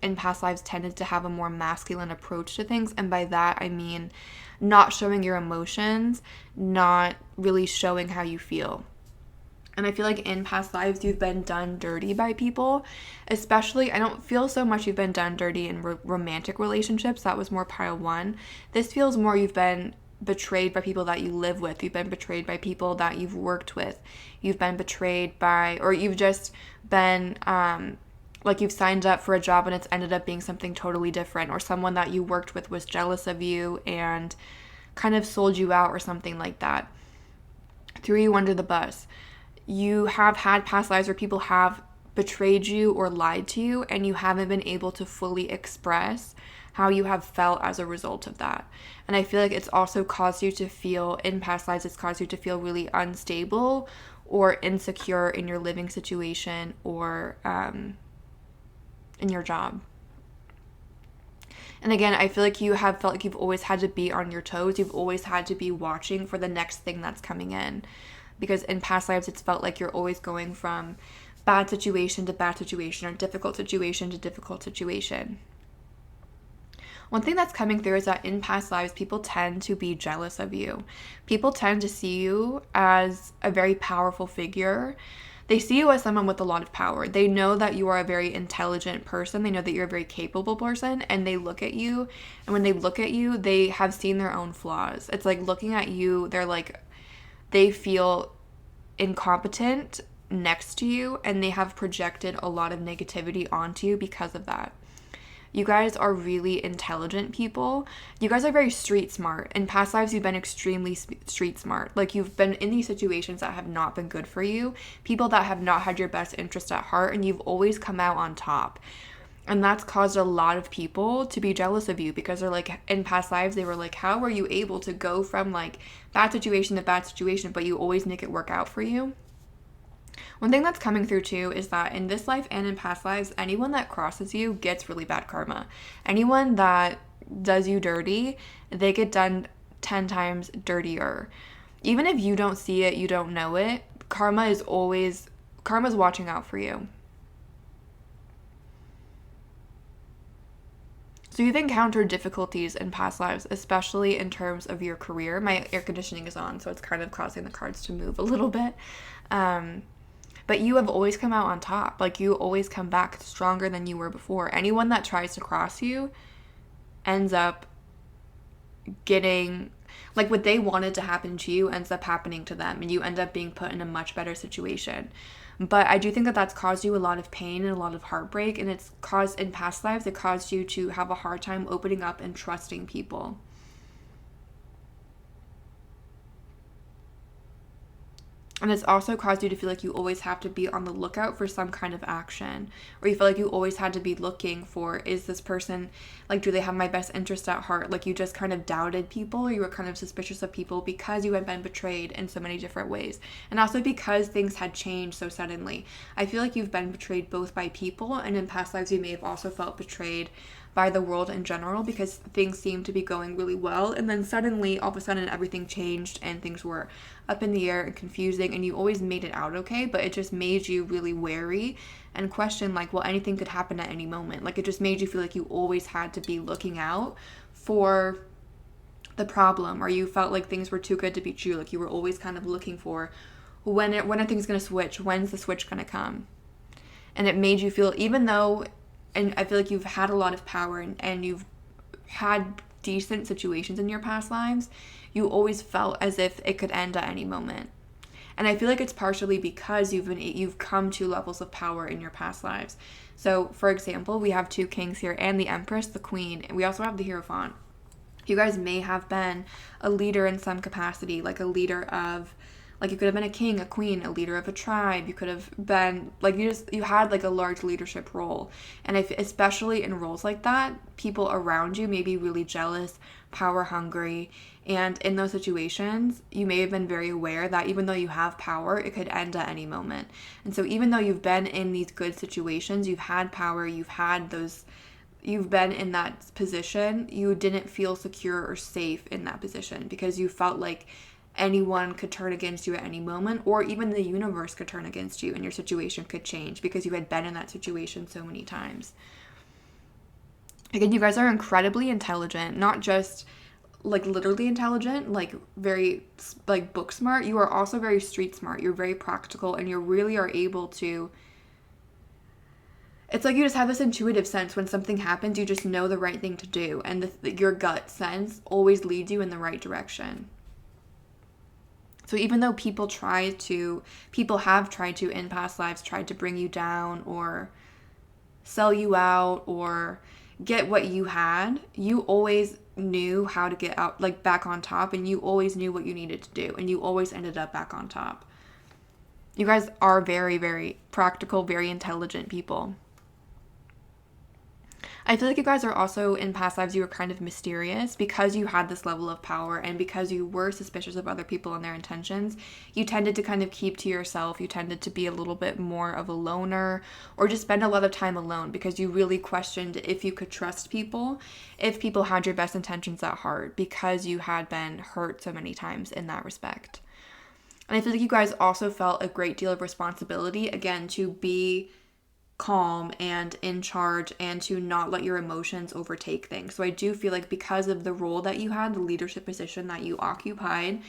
S1: in past lives tended to have a more masculine approach to things. And by that, I mean not showing your emotions, not really showing how you feel. And I feel like in past lives, you've been done dirty by people. Especially, I don't feel so much you've been done dirty in romantic relationships. That was more pile 1. This feels more you've been betrayed by people that you live with. You've been betrayed by people that you've worked with. You've been betrayed by, or you've just been, like you've signed up for a job and it's ended up being something totally different, or someone that you worked with was jealous of you and kind of sold you out or something like that. Threw you under the bus. You have had past lives where people have betrayed you or lied to you, and you haven't been able to fully express how you have felt as a result of that. And I feel like it's also caused you to feel, in past lives, it's caused you to feel really unstable or insecure in your living situation or in your job. And again, I feel like you have felt like you've always had to be on your toes. You've always had to be watching for the next thing that's coming in. Because in past lives, it's felt like you're always going from bad situation to bad situation, or difficult situation to difficult situation. One thing that's coming through is that in past lives, people tend to be jealous of you. People tend to see you as a very powerful figure. They see you as someone with a lot of power. They know that you are a very intelligent person. They know that you're a very capable person, and they look at you. And when they look at you, they have seen their own flaws. It's like looking at you, they feel incompetent next to you, and they have projected a lot of negativity onto you because of that. You guys are really intelligent people. You guys are very street smart. In past lives, you've been extremely street smart. Like, you've been in these situations that have not been good for you, people that have not had your best interest at heart, and you've always come out on top. And that's caused a lot of people to be jealous of you, because they're like, in past lives, they were like, how were you able to go from like bad situation to bad situation, but you always make it work out for you? One thing that's coming through too is that in this life and in past lives, anyone that crosses you gets really bad karma. Anyone that does you dirty, they get done 10 times dirtier. Even if you don't see it, you don't know it, karma's watching out for you. So you've encountered difficulties in past lives, especially in terms of your career. My air conditioning is on, so it's kind of causing the cards to move a little bit. But you have always come out on top. Like, you always come back stronger than you were before. Anyone that tries to cross you ends up getting, like, what they wanted to happen to you ends up happening to them, and you end up being put in a much better situation. But I do think that that's caused you a lot of pain and a lot of heartbreak, and it's caused, in past lives, it caused you to have a hard time opening up and trusting people. And it's also caused you to feel like you always have to be on the lookout for some kind of action. Or you feel like you always had to be looking for, is this person, like, do they have my best interest at heart? Like, you just kind of doubted people. You were kind of suspicious of people because you had been betrayed in so many different ways. And also because things had changed so suddenly. I feel like you've been betrayed both by people, and in past lives you may have also felt betrayed by the world in general, because things seemed to be going really well, and then suddenly, all of a sudden, everything changed and things were up in the air and confusing, and you always made it out okay, but it just made you really wary and question, like, well, anything could happen at any moment. Like, it just made you feel like you always had to be looking out for the problem, or you felt like things were too good to be true. Like, you were always kind of looking for when are things going to switch? When's the switch going to come? And it made you feel, even though, and I feel like you've had a lot of power and you've had decent situations in your past lives, you always felt as if it could end at any moment. And I feel like it's partially because you've come to levels of power in your past lives. So, for example, we have two kings here and the Empress, the Queen, and we also have the Hierophant. You guys may have been a leader in some capacity, like a leader of, like, you could have been a king, a queen, a leader of a tribe. You could have been, like, you had, like, a large leadership role. And especially in roles like that, people around you may be really jealous, power hungry. And in those situations, you may have been very aware that even though you have power, it could end at any moment. And so even though you've been in these good situations, you've had power, you've been in that position, you didn't feel secure or safe in that position, because you felt like anyone could turn against you at any moment, or even the universe could turn against you and your situation could change because you had been in that situation so many times. Again, you guys are incredibly intelligent, not just like literally intelligent, like very like book smart. You are also very street smart. You're very practical, and you really are able to it's like you just have this intuitive sense when something happens, you just know the right thing to do. And your gut sense always leads you in the right direction. So even though people have tried to in past lives, tried to bring you down or sell you out or get what you had, you always knew how to get out, like back on top, and you always knew what you needed to do, and you always ended up back on top. You guys are very, very practical, very intelligent people. I feel like you guys are also, in past lives, you were kind of mysterious because you had this level of power and because you were suspicious of other people and their intentions. You tended to kind of keep to yourself. You tended to be a little bit more of a loner or just spend a lot of time alone because you really questioned if you could trust people, if people had your best intentions at heart, because you had been hurt so many times in that respect. And I feel like you guys also felt a great deal of responsibility, again, to be calm and in charge and to not let your emotions overtake things. So I do feel like because of the role that you had, the leadership position that you occupied,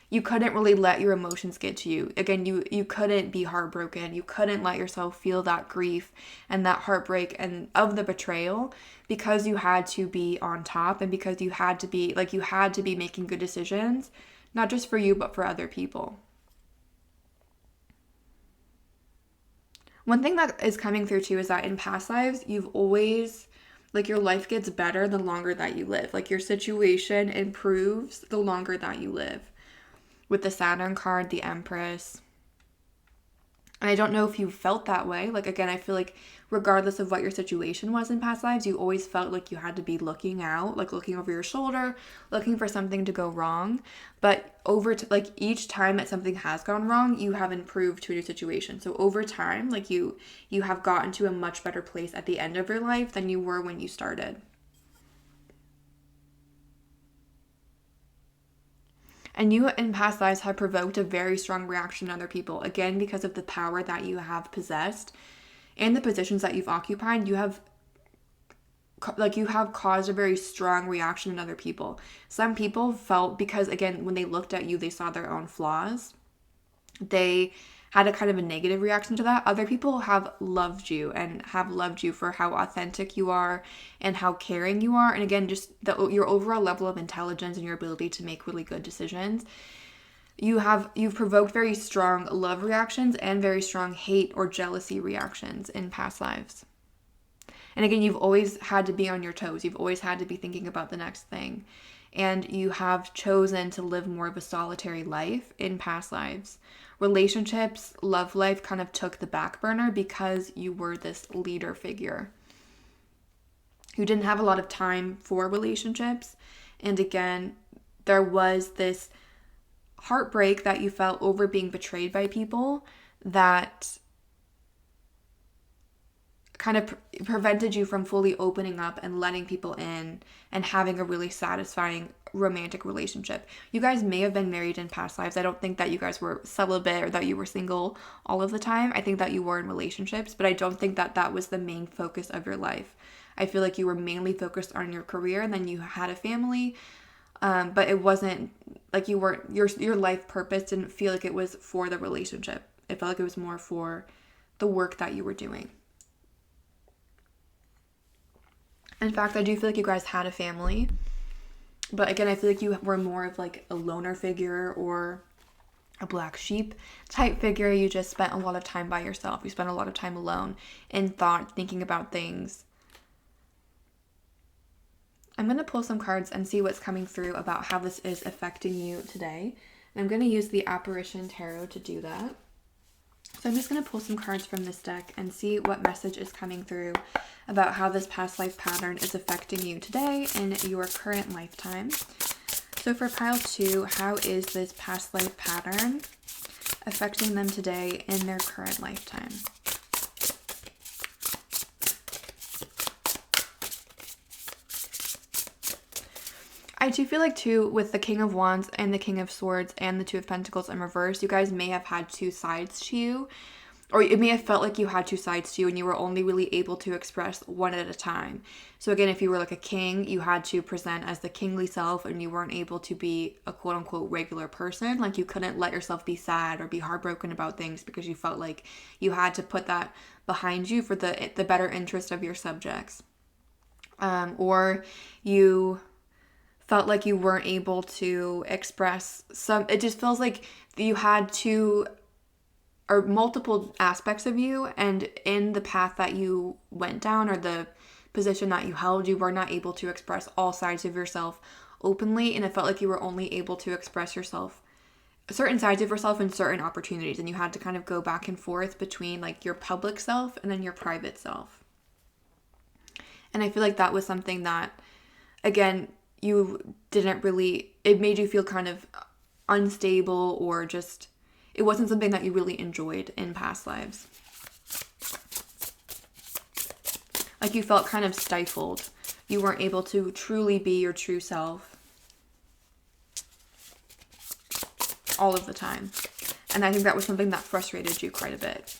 S1: you couldn't really let your emotions get to you. Again, you couldn't be heartbroken. You couldn't let yourself feel that grief and that heartbreak and of the betrayal because you had to be on top and because you had to be making good decisions, not just for you, but for other people. One thing that is coming through too is that in past lives, you've always, like, your life gets better the longer that you live. Like, your situation improves the longer that you live. With the Saturn card, the Empress. And I don't know if you felt that way. Like, again, I feel like regardless of what your situation was in past lives, you always felt like you had to be looking out, like looking over your shoulder, looking for something to go wrong. But like each time that something has gone wrong, you have improved to a new situation. So over time, like you have gotten to a much better place at the end of your life than you were when you started. And you in past lives have provoked a very strong reaction in other people. Again, because of the power that you have possessed and the positions that you've occupied, you have caused a very strong reaction in other people. Some people felt, because again, when they looked at you, they saw their own flaws. They had a kind of a negative reaction to that. Other people have loved you for how authentic you are and how caring you are. And again, just your overall level of intelligence and your ability to make really good decisions. You've provoked very strong love reactions and very strong hate or jealousy reactions in past lives. And again, you've always had to be on your toes. You've always had to be thinking about the next thing. And you have chosen to live more of a solitary life in past lives. Relationships, love life kind of took the back burner because you were this leader figure. You didn't have a lot of time for relationships. And again, there was this heartbreak that you felt over being betrayed by people that kind of prevented you from fully opening up and letting people in and having a really satisfying romantic relationship. You guys may have been married in past lives. I don't think that you guys were celibate or that you were single all of the time. I think that you were in relationships, but I don't think that that was the main focus of your life. I feel like you were mainly focused on your career, and then you had a family, but it wasn't like you weren't, your life purpose didn't feel like it was for the relationship. It felt like it was more for the work that you were doing. In fact, I do feel like you guys had a family. But again, I feel like you were more of like a loner figure or a black sheep type figure. You just spent a lot of time by yourself. You spent a lot of time alone in thought, thinking about things. I'm going to pull some cards and see what's coming through about how this is affecting you today. And I'm going to use the Apparition Tarot to do that. So I'm just going to pull some cards from this deck and see what message is coming through about how this past life pattern is affecting you today in your current lifetime. So for pile 2, how is this past life pattern affecting them today in their current lifetime? I do feel like too, with the King of Wands and the King of Swords and the Two of Pentacles in reverse, you guys may have had two sides to you. or it may have felt like you had two sides to you and you were only really able to express one at a time. So again, if you were like a king, you had to present as the kingly self and you weren't able to be a quote unquote regular person. Like you couldn't let yourself be sad or be heartbroken about things because you felt like you had to put that behind you for the better interest of your subjects. Or you felt like you weren't able to express it just feels like you had two or multiple aspects of you, and in the path that you went down or the position that you held, you were not able to express all sides of yourself openly, and it felt like you were only able to express yourself, certain sides of yourself in certain opportunities, and you had to kind of go back and forth between like your public self and then your private self. And I feel like that was something that, again, you didn't really, it made you feel kind of unstable, or just, it wasn't something that you really enjoyed in past lives. Like you felt kind of stifled. You weren't able to truly be your true self all of the time. And I think that was something that frustrated you quite a bit.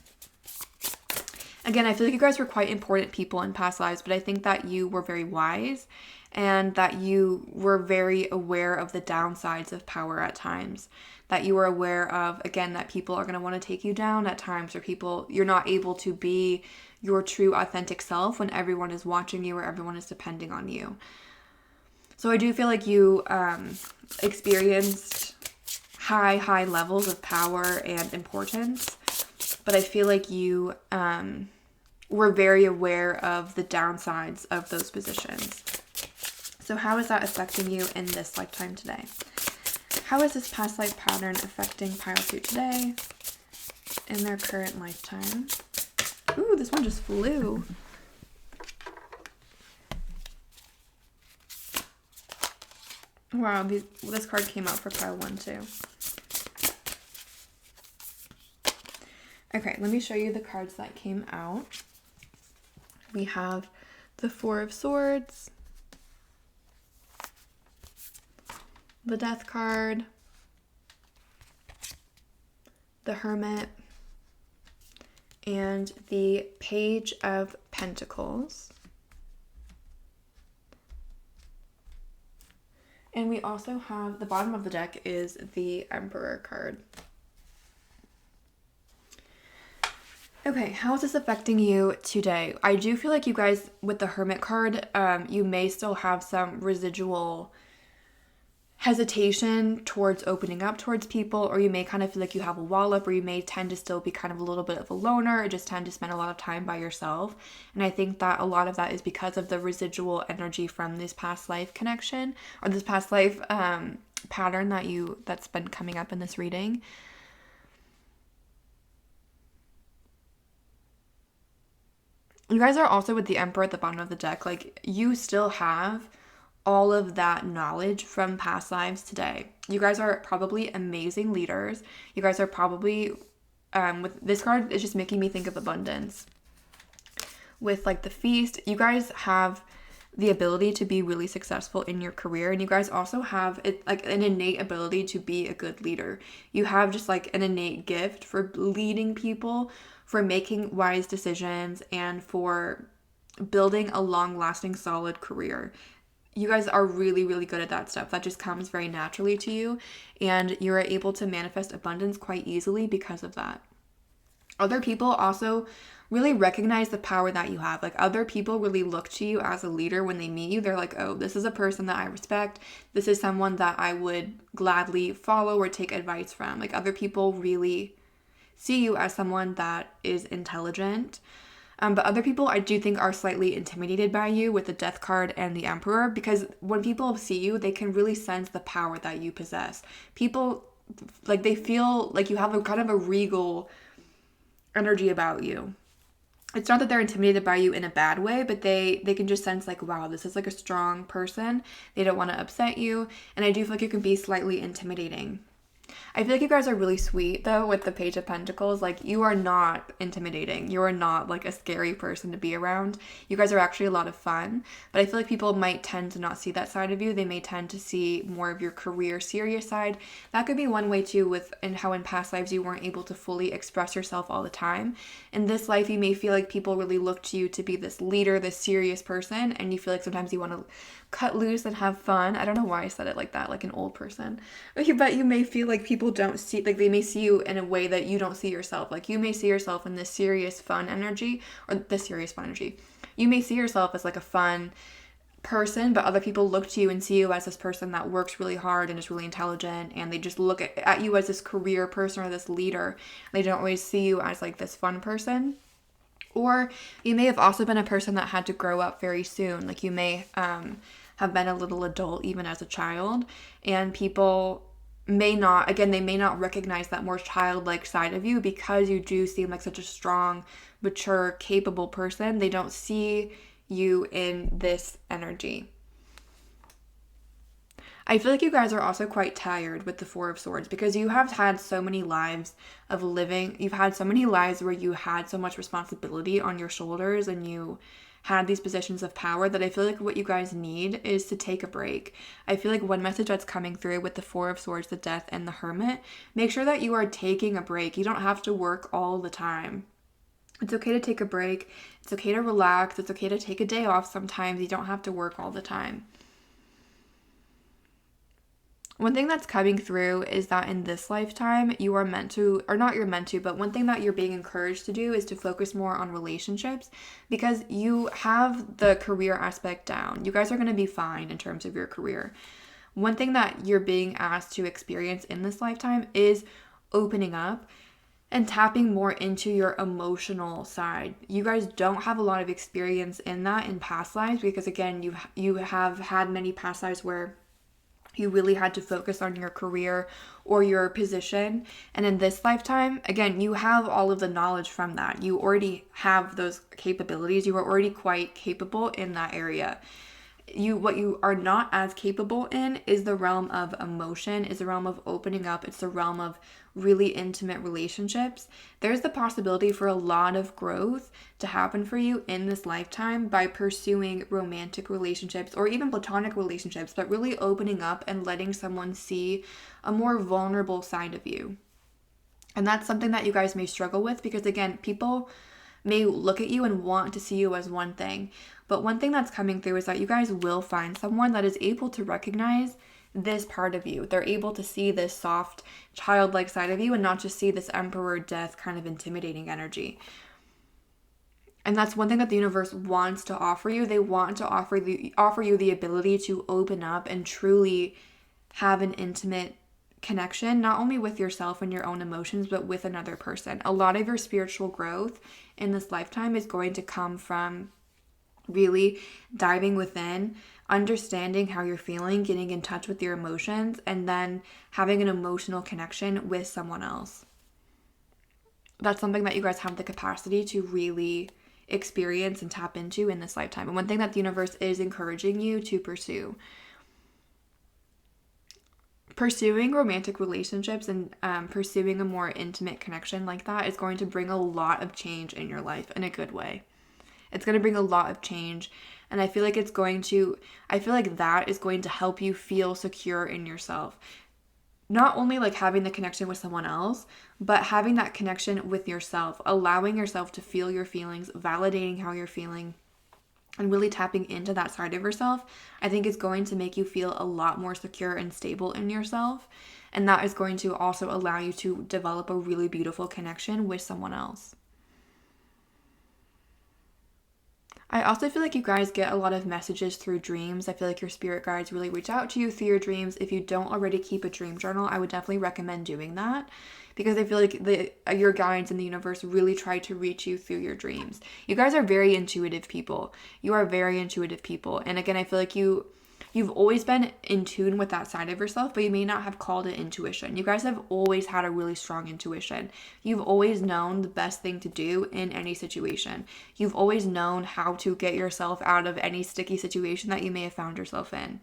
S1: Again, I feel like you guys were quite important people in past lives, but I think that you were very wise and that you were very aware of the downsides of power at times. That you were aware of, again, that people are going to want to take you down at times, or you're not able to be your true authentic self when everyone is watching you or everyone is depending on you. So I do feel like you experienced high levels of power and importance, but I feel like you were very aware of the downsides of those positions. So how is that affecting you in this lifetime today? How is this past life pattern affecting pile 2 today in their current lifetime? Ooh, this one just flew. Wow, this card came out for pile 1 too. Okay, let me show you the cards that came out. We have the 4 of Swords, the Death card, the Hermit, and the Page of Pentacles. And we also have, the bottom of the deck is the Emperor card. Okay, how is this affecting you today? I do feel like you guys, with the Hermit card, you may still have some residual hesitation towards opening up towards people, or you may kind of feel like you have a wall up, or you may tend to still be kind of a little bit of a loner, or just tend to spend a lot of time by yourself. And I think that a lot of that is because of the residual energy from this past life connection, or this past life pattern that's been coming up in this reading. You guys are also, with the Emperor at the bottom of the deck, like you still have all of that knowledge from past lives today. You guys are probably amazing leaders. You guys are probably, with this card, it's just making me think of abundance. With like the Feast, you guys have the ability to be really successful in your career, and you guys also have like an innate ability to be a good leader. You have just like an innate gift for leading people, for making wise decisions, and for building a long-lasting, solid career. You guys are really, really good at that stuff. That just comes very naturally to you, and you're able to manifest abundance quite easily because of that. Other people also really recognize the power that you have. Like other people really look to you as a leader when they meet you. They're like, oh, this is a person that I respect. This is someone that I would gladly follow or take advice from. Like other people really see you as someone that is intelligent. But other people, I do think, are slightly intimidated by you with the Death card and the Emperor, because when people see you, they can really sense the power that you possess. People, like, they feel like you have a kind of a regal energy about you. It's not that they're intimidated by you in a bad way, but they can just sense like, wow, this is like a strong person. They don't want to upset you. And I do feel like you can be slightly intimidating. I feel like you guys are really sweet though with the Page of Pentacles. Like, you are not intimidating. You are not like a scary person to be around. You guys are actually a lot of fun. But I feel like people might tend to not see that side of you. They may tend to see more of your career serious side. That could be one way too, with and how in past lives you weren't able to fully express yourself all the time. In this life you may feel like people really look to you to be this leader, this serious person, and you feel like sometimes you want to cut loose and have fun. I don't know why I said it like that, like an old person. But you may feel like people don't see, like they may see you in a way that you don't see yourself. Like, you may see yourself in this serious fun energy, or this serious fun energy. You may see yourself as like a fun person, but other people look to you and see you as this person that works really hard and is really intelligent, and they just look at you as this career person or this leader. They don't always see you as like this fun person. Or you may have also been a person that had to grow up very soon. Like, you may have been a little adult even as a child, and people may not, again, they may not recognize that more childlike side of you because you do seem like such a strong, mature, capable person. They don't see you in this energy. I feel like you guys are also quite tired with the Four of Swords, because you have had so many lives of living. You've had so many lives where you had so much responsibility on your shoulders and you had these positions of power, that I feel like what you guys need is to take a break. I feel like one message that's coming through with the Four of Swords, the Death, and the Hermit, make sure that you are taking a break. You don't have to work all the time. It's okay to take a break. It's okay to relax. It's okay to take a day off sometimes. You don't have to work all the time. One thing that's coming through is that in this lifetime, you are meant to, or not you're meant to, but one thing that you're being encouraged to do is to focus more on relationships, because you have the career aspect down. You guys are going to be fine in terms of your career. One thing that you're being asked to experience in this lifetime is opening up and tapping more into your emotional side. You guys don't have a lot of experience in that in past lives, because again, you have had many past lives where you really had to focus on your career or your position. And in this lifetime, again, you have all of the knowledge from that. You already have those capabilities. You are already quite capable in that area. What you are not as capable in is the realm of emotion, is the realm of opening up. It's the realm of really intimate relationships. There's the possibility for a lot of growth to happen for you in this lifetime by pursuing romantic relationships or even platonic relationships, but really opening up and letting someone see a more vulnerable side of you. And that's something that you guys may struggle with, because again, people may look at you and want to see you as one thing. But one thing that's coming through is that you guys will find someone that is able to recognize this part of you. They're able to see this soft, childlike side of you and not just see this Emperor Death kind of intimidating energy. And that's one thing that the universe wants to offer you. They want to offer you the ability to open up and truly have an intimate connection, not only with yourself and your own emotions, but with another person. A lot of your spiritual growth in this lifetime is going to come from really diving within, understanding how you're feeling, getting in touch with your emotions, and then having an emotional connection with someone else. That's something that you guys have the capacity to really experience and tap into in this lifetime. And one thing that the universe is encouraging you to pursue. Pursuing romantic relationships and pursuing a more intimate connection like that is going to bring a lot of change in your life in a good way. It's going to bring a lot of change. And I feel like that is going to help you feel secure in yourself. Not only like having the connection with someone else, but having that connection with yourself, allowing yourself to feel your feelings, validating how you're feeling, and really tapping into that side of yourself, I think is going to make you feel a lot more secure and stable in yourself. And that is going to also allow you to develop a really beautiful connection with someone else. I also feel like you guys get a lot of messages through dreams. I feel like your spirit guides really reach out to you through your dreams. If you don't already keep a dream journal, I would definitely recommend doing that, because I feel like your guides in the universe really try to reach you through your dreams. You guys are very intuitive people. You are very intuitive people. And again, I feel like you've always been in tune with that side of yourself, but you may not have called it intuition. You guys have always had a really strong intuition. You've always known the best thing to do in any situation. You've always known how to get yourself out of any sticky situation that you may have found yourself in.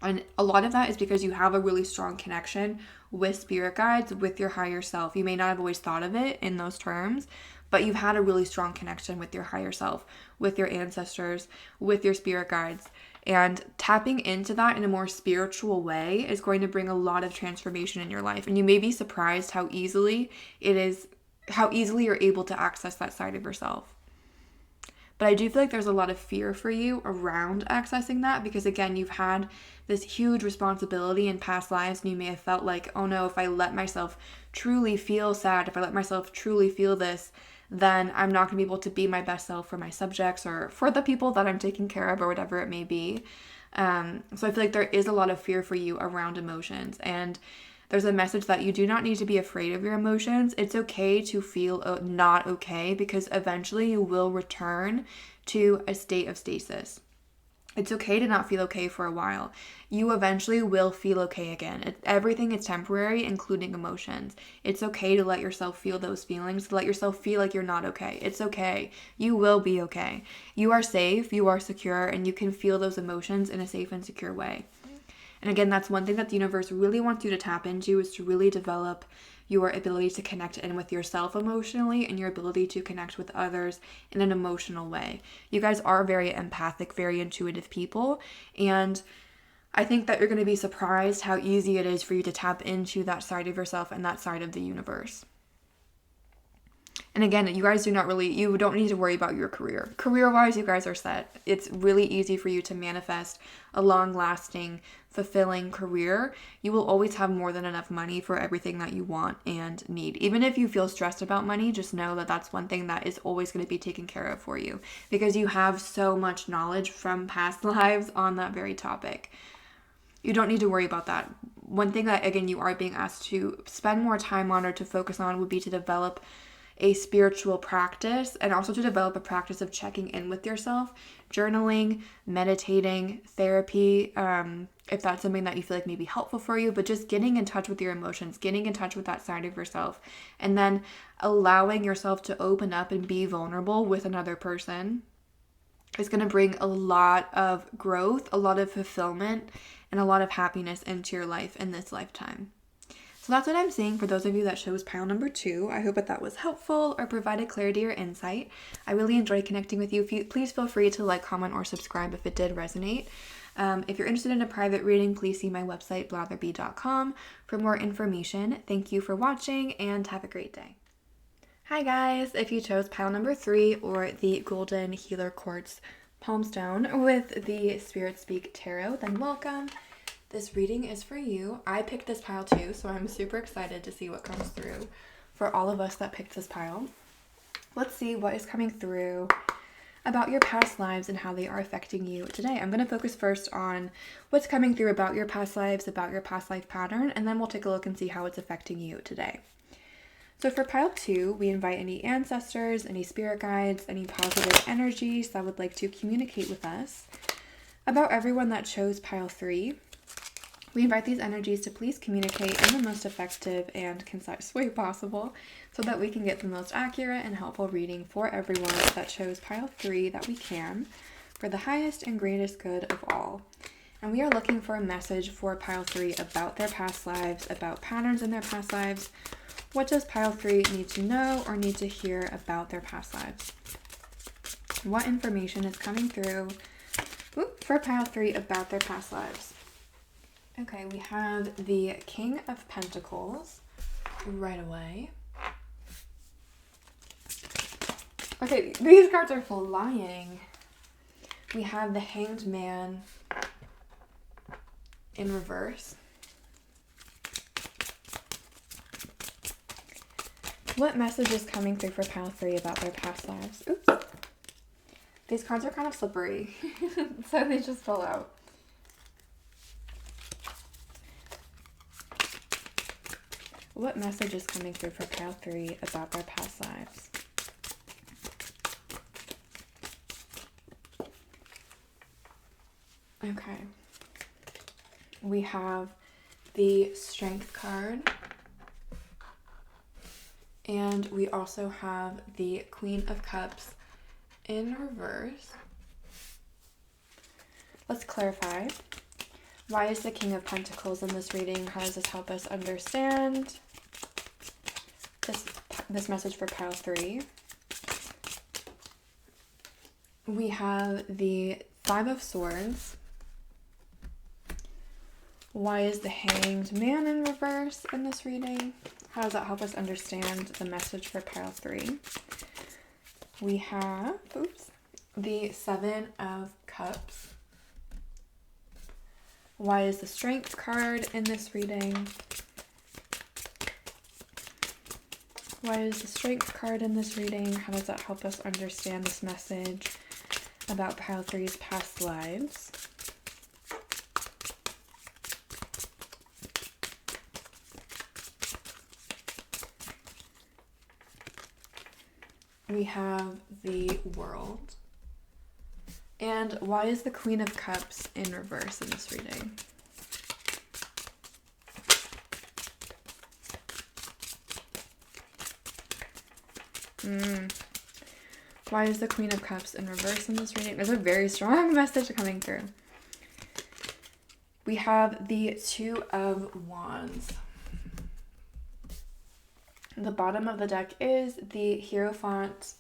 S1: And a lot of that is because you have a really strong connection with spirit guides, with your higher self. You may not have always thought of it in those terms, but you've had a really strong connection with your higher self, with your ancestors, with your spirit guides. And tapping into that in a more spiritual way is going to bring a lot of transformation in your life. And you may be surprised how easily you're able to access that side of yourself. But I do feel like there's a lot of fear for you around accessing that because, again, you've had this huge responsibility in past lives and you may have felt like, oh no, if I let myself truly feel sad, if I let myself truly feel this, then I'm not going to be able to be my best self for my subjects or for the people that I'm taking care of or whatever it may be. So I feel like there is a lot of fear for you around emotions, and there's a message that you do not need to be afraid of your emotions. It's okay to feel not okay because eventually you will return to a state of stasis. It's okay to not feel okay for a while. You eventually will feel okay again. Everything is temporary, including emotions. It's okay to let yourself feel those feelings, to let yourself feel like you're not okay. It's okay. You will be okay. You are safe, you are secure, and you can feel those emotions in a safe and secure way. And again, that's one thing that the universe really wants you to tap into, is to really develop your ability to connect in with yourself emotionally and your ability to connect with others in an emotional way. You guys are very empathic, very intuitive people, and I think that you're going to be surprised how easy it is for you to tap into that side of yourself and that side of the universe. And again, you guys you don't need to worry about your career. Career-wise, you guys are set. It's really easy for you to manifest a long-lasting, fulfilling career. You will always have more than enough money for everything that you want and need. Even if you feel stressed about money, just know that that's one thing that is always going to be taken care of for you because you have so much knowledge from past lives on that very topic. You don't need to worry about that. One thing that, again, you are being asked to spend more time on or to focus on would be to develop a spiritual practice and also to develop a practice of checking in with yourself, journaling, meditating, therapy, if that's something that you feel like may be helpful for you, but just getting in touch with your emotions, getting in touch with that side of yourself, and then allowing yourself to open up and be vulnerable with another person is going to bring a lot of growth, a lot of fulfillment, and a lot of happiness into your life in this lifetime. So that's what I'm seeing for those of you that chose pile number 2. I hope that was helpful or provided clarity or insight. I really enjoyed connecting with you. Please feel free to like, comment, or subscribe if it did resonate. If you're interested in a private reading, please see my website, blatherby.com, for more information. Thank you for watching and have a great day. Hi guys! If you chose pile number 3 or the Golden Healer Quartz Palm Stone with the Spirit Speak Tarot, then welcome. This reading is for you. I picked this pile too, so I'm super excited to see what comes through for all of us that picked this pile. Let's see what is coming through about your past lives and how they are affecting you today. I'm going to focus first on what's coming through about your past lives, about your past life pattern, and then we'll take a look and see how it's affecting you today. So for pile 2, we invite any ancestors, any spirit guides, any positive energies that would like to communicate with us. About everyone that chose pile 3, we invite these energies to please communicate in the most effective and concise way possible so that we can get the most accurate and helpful reading for everyone that chose pile 3 that we can, for the highest and greatest good of all. And we are looking for a message for pile 3 about their past lives, about patterns in their past lives. What does pile 3 need to know or need to hear about their past lives? What information is coming through for pile 3 about their past lives? Okay, we have the King of Pentacles right away. Okay, these cards are flying. We have the Hanged Man in reverse. What message is coming through for pile 3 about their past lives? Oops. These cards are kind of slippery, so they just fell out. What message is coming through for pile 3 about their past lives? Okay. We have the Strength card. And we also have the Queen of Cups in reverse. Let's clarify. Why is the King of Pentacles in this reading? How does this help us understand this message for pile 3? We have the Five of Swords. Why is the Hanged Man in reverse in this reading? How does that help us understand the message for pile 3? We have, the Seven of Cups. Why is the Strength card in this reading? Why is the Strength card in this reading? How does that help us understand this message about pile 3's past lives? We have the World. And why is the Queen of Cups in reverse in this reading? Why is the Queen of Cups in reverse in this reading? There's a very strong message coming through. We have the Two of Wands. The bottom of the deck is the Hierophant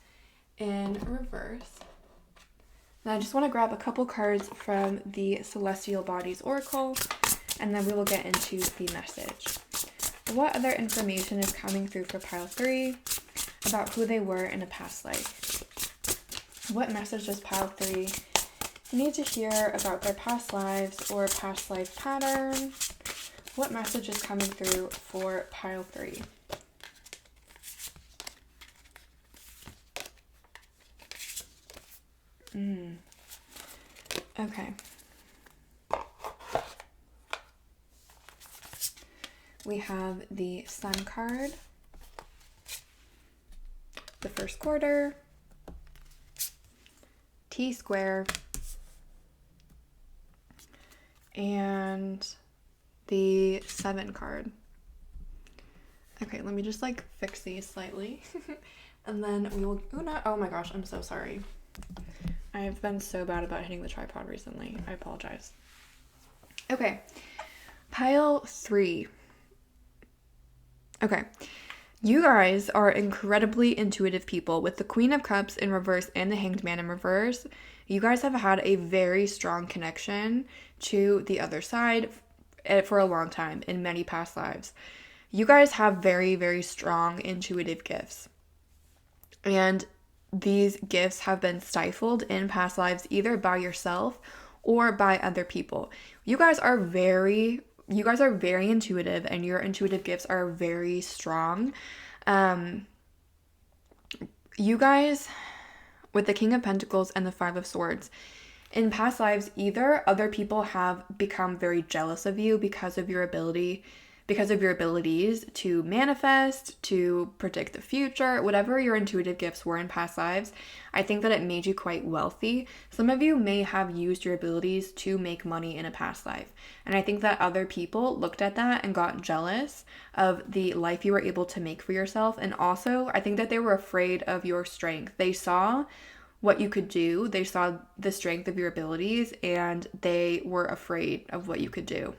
S1: in reverse. And I just want to grab a couple cards from the Celestial Bodies Oracle, and then we will get into the message. What other information is coming through for pile 3 about who they were in a past life? What message does pile 3 need to hear about their past lives or past life pattern? What message is coming through for pile 3? Okay. We have the Sun card, the First Quarter, T-square, and the 7 card. Okay, let me just like fix these slightly. And then we will, oh my gosh, I'm so sorry. I've been so bad about hitting the tripod recently. I apologize. Okay, pile 3. Okay, you guys are incredibly intuitive people with the Queen of Cups in reverse and the Hanged Man in reverse. You guys have had a very strong connection to the other side for a long time in many past lives. You guys have very, very strong intuitive gifts. And these gifts have been stifled in past lives either by yourself or by other people. You guys are very intuitive, and your intuitive gifts are very strong. You guys, with the King of Pentacles and the Five of Swords, in past lives, either other people have become very jealous of you because of your abilities to manifest, to predict the future, whatever your intuitive gifts were in past lives. I think that it made you quite wealthy. Some of you may have used your abilities to make money in a past life. And I think that other people looked at that and got jealous of the life you were able to make for yourself. And also, I think that they were afraid of your strength. They saw what you could do. They saw the strength of your abilities, and they were afraid of what you could do.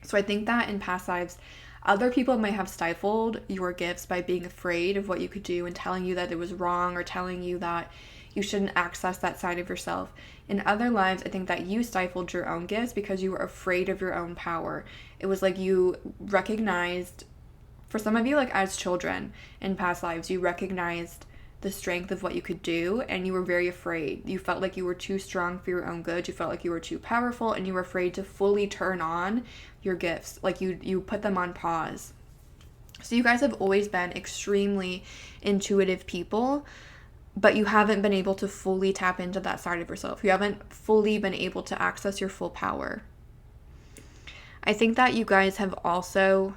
S1: So I think that in past lives, other people might have stifled your gifts by being afraid of what you could do and telling you that it was wrong, or telling you that you shouldn't access that side of yourself. In other lives, I think that you stifled your own gifts because you were afraid of your own power. It was like you recognized, for some of you, like as children in past lives, you recognized the strength of what you could do, and you were very afraid. You felt like you were too strong for your own good. You felt like you were too powerful, and you were afraid to fully turn on your gifts. Like you put them on pause. So you guys have always been extremely intuitive people, but you haven't been able to fully tap into that side of yourself. You haven't fully been able to access your full power. I think that you guys have also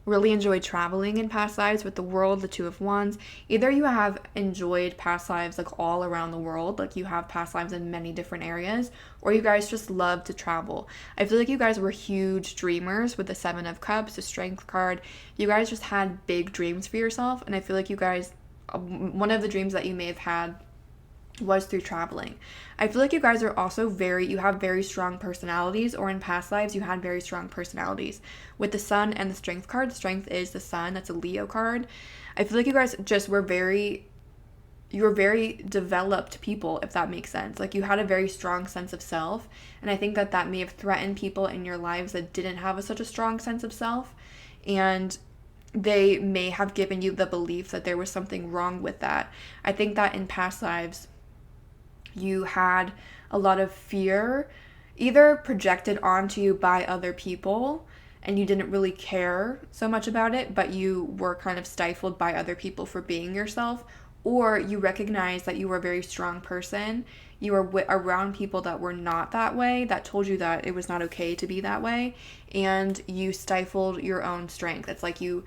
S1: really enjoyed traveling in past lives with the World, the Two of Wands. Either you have enjoyed past lives like all around the world, like you have past lives in many different areas, or you guys just love to travel. I feel like you guys were huge dreamers with the Seven of Cups, the Strength card. You guys just had big dreams for yourself, and I feel like you guys, one of the dreams that you may have had was through traveling. I feel like you guys are also you have very strong personalities, or in past lives you had very strong personalities. With the Sun and the Strength card, Strength is the Sun, that's a Leo card. I feel like you guys just were you're very developed people, if that makes sense. Like, you had a very strong sense of self, and I think that that may have threatened people in your lives that didn't have such a strong sense of self, and they may have given you the belief that there was something wrong with that. I think that in past lives, you had a lot of fear either projected onto you by other people, and you didn't really care so much about it, but you were kind of stifled by other people for being yourself, or you recognized that you were a very strong person. You were around people that were not that way, that told you that it was not okay to be that way, and you stifled your own strength. It's like you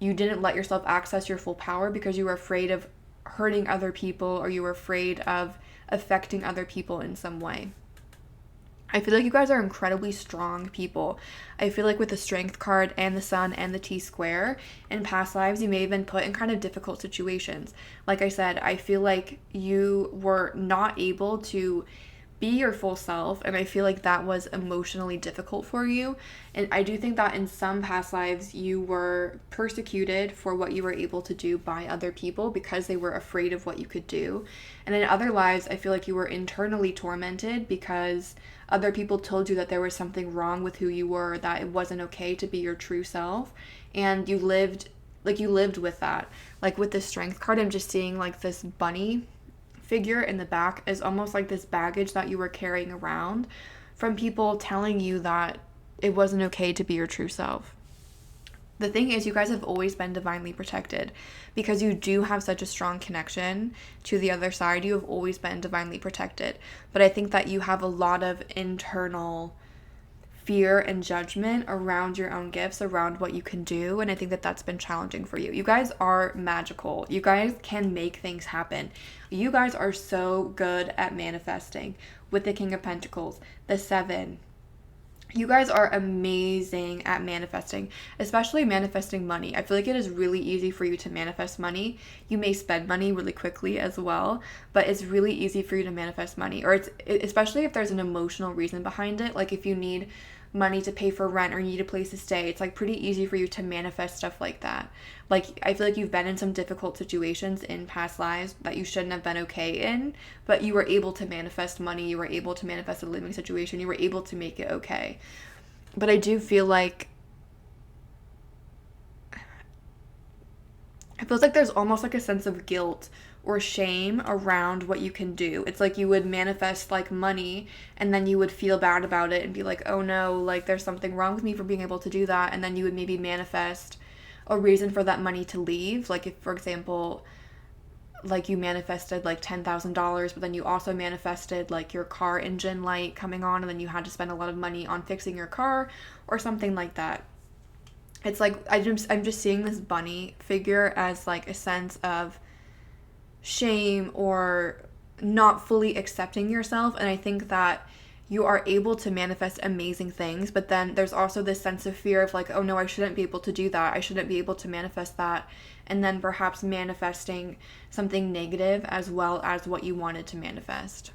S1: didn't let yourself access your full power because you were afraid of hurting other people, or you were afraid of affecting other people in some way. I feel like you guys are incredibly strong people. I feel like with the Strength card and the Sun and the T-square, in past lives, you may have been put in kind of difficult situations. Like I said, I feel like you were not able to be your full self, and I feel like that was emotionally difficult for you. And I do think that in some past lives you were persecuted for what you were able to do by other people because they were afraid of what you could do. And in other lives, I feel like you were internally tormented because other people told you that there was something wrong with who you were, that it wasn't okay to be your true self, and you lived with that. Like with the Strength card, I'm just seeing like this bunny figure in the back is almost like this baggage that you were carrying around from people telling you that it wasn't okay to be your true self. The thing is, you guys have always been divinely protected because you do have such a strong connection to the other side. You have always been divinely protected. But I think that you have a lot of internal fear and judgment around your own gifts, around what you can do, and I think that that's been challenging for you. You guys are magical. You guys can make things happen. You guys are so good at manifesting with the King of Pentacles, the 7. You guys are amazing at manifesting, especially manifesting money. I feel like it is really easy for you to manifest money. You may spend money really quickly as well, but it's really easy for you to manifest money, or especially if there's an emotional reason behind it. Like if you need money to pay for rent or you need a place to stay, it's like pretty easy for you to manifest stuff like that. Like I feel like you've been in some difficult situations in past lives that you shouldn't have been okay in, but you were able to manifest money, you were able to manifest a living situation, you were able to make it okay. But I do feel like it feels like there's almost like a sense of guilt or shame around what you can do. It's like you would manifest like money and then you would feel bad about it and be like, oh no, like there's something wrong with me for being able to do that. And then you would maybe manifest a reason for that money to leave. Like if, for example, like you manifested like $10,000, but then you also manifested like your car engine light coming on and then you had to spend a lot of money on fixing your car or something like that. It's like I'm just seeing this bunny figure as like a sense of shame or not fully accepting yourself. And I think that you are able to manifest amazing things, but then there's also this sense of fear of like, oh no, I shouldn't be able to do that. I shouldn't be able to manifest that. And then perhaps manifesting something negative as well as what you wanted to manifest.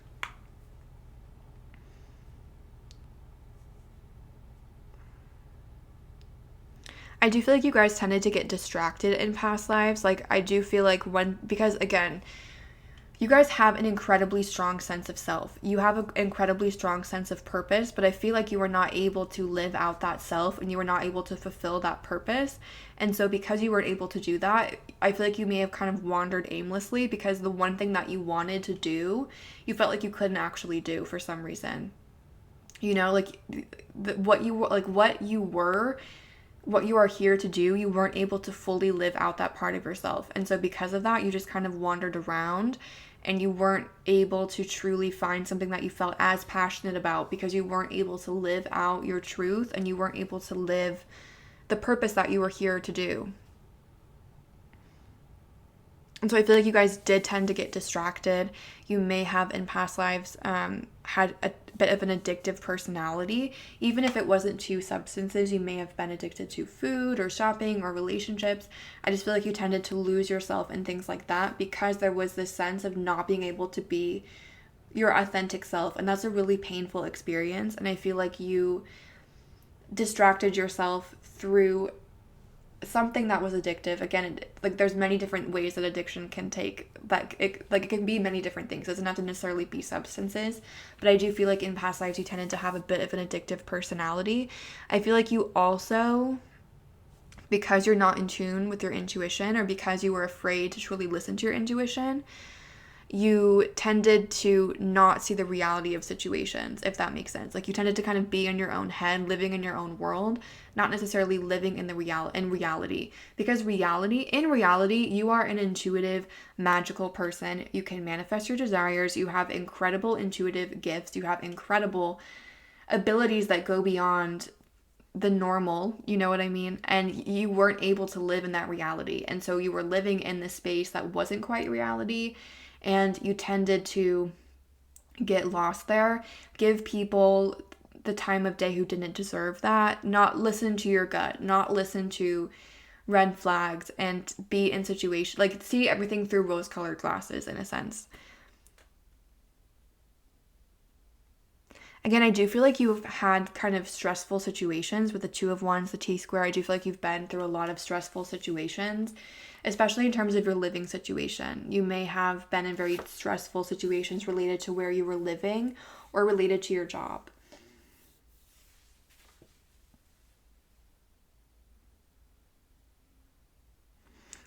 S1: I do feel like you guys tended to get distracted in past lives. Like I do feel like because again, you guys have an incredibly strong sense of self. You have an incredibly strong sense of purpose, but I feel like you were not able to live out that self and you were not able to fulfill that purpose. And so because you weren't able to do that, I feel like you may have kind of wandered aimlessly because the one thing that you wanted to do, you felt like you couldn't actually do for some reason. You know, like what you are here to do, you weren't able to fully live out that part of yourself. And so because of that, you just kind of wandered around and you weren't able to truly find something that you felt as passionate about because you weren't able to live out your truth and you weren't able to live the purpose that you were here to do. And so I feel like you guys did tend to get distracted. You may have in past lives had a bit of an addictive personality. Even if it wasn't to substances, you may have been addicted to food or shopping or relationships. I just feel like you tended to lose yourself in things like that because there was this sense of not being able to be your authentic self. And that's a really painful experience. And I feel like you distracted yourself through something that was addictive. Again, like there's many different ways that addiction can take, that it can be many different things. It doesn't have to necessarily be substances, but I do feel like in past lives you tended to have a bit of an addictive personality. I feel like you also, because you're not in tune with your intuition, or because you were afraid to truly listen to your intuition, you tended to not see the reality of situations, if that makes sense. Like you tended to kind of be in your own head, living in your own world, not necessarily living in the reality. Because in reality, you are an intuitive, magical person. You can manifest your desires. You have incredible intuitive gifts. You have incredible abilities that go beyond the normal, you know what I mean? And you weren't able to live in that reality. And so you were living in this space that wasn't quite reality. And you tended to get lost there, give people the time of day who didn't deserve that, not listen to your gut, not listen to red flags, and be in situations, like see everything through rose-colored glasses in a sense. Again, I do feel like you've had kind of stressful situations with the Two of Wands, the T-square. I do feel like you've been through a lot of stressful situations, especially in terms of your living situation. You may have been in very stressful situations related to where you were living or related to your job.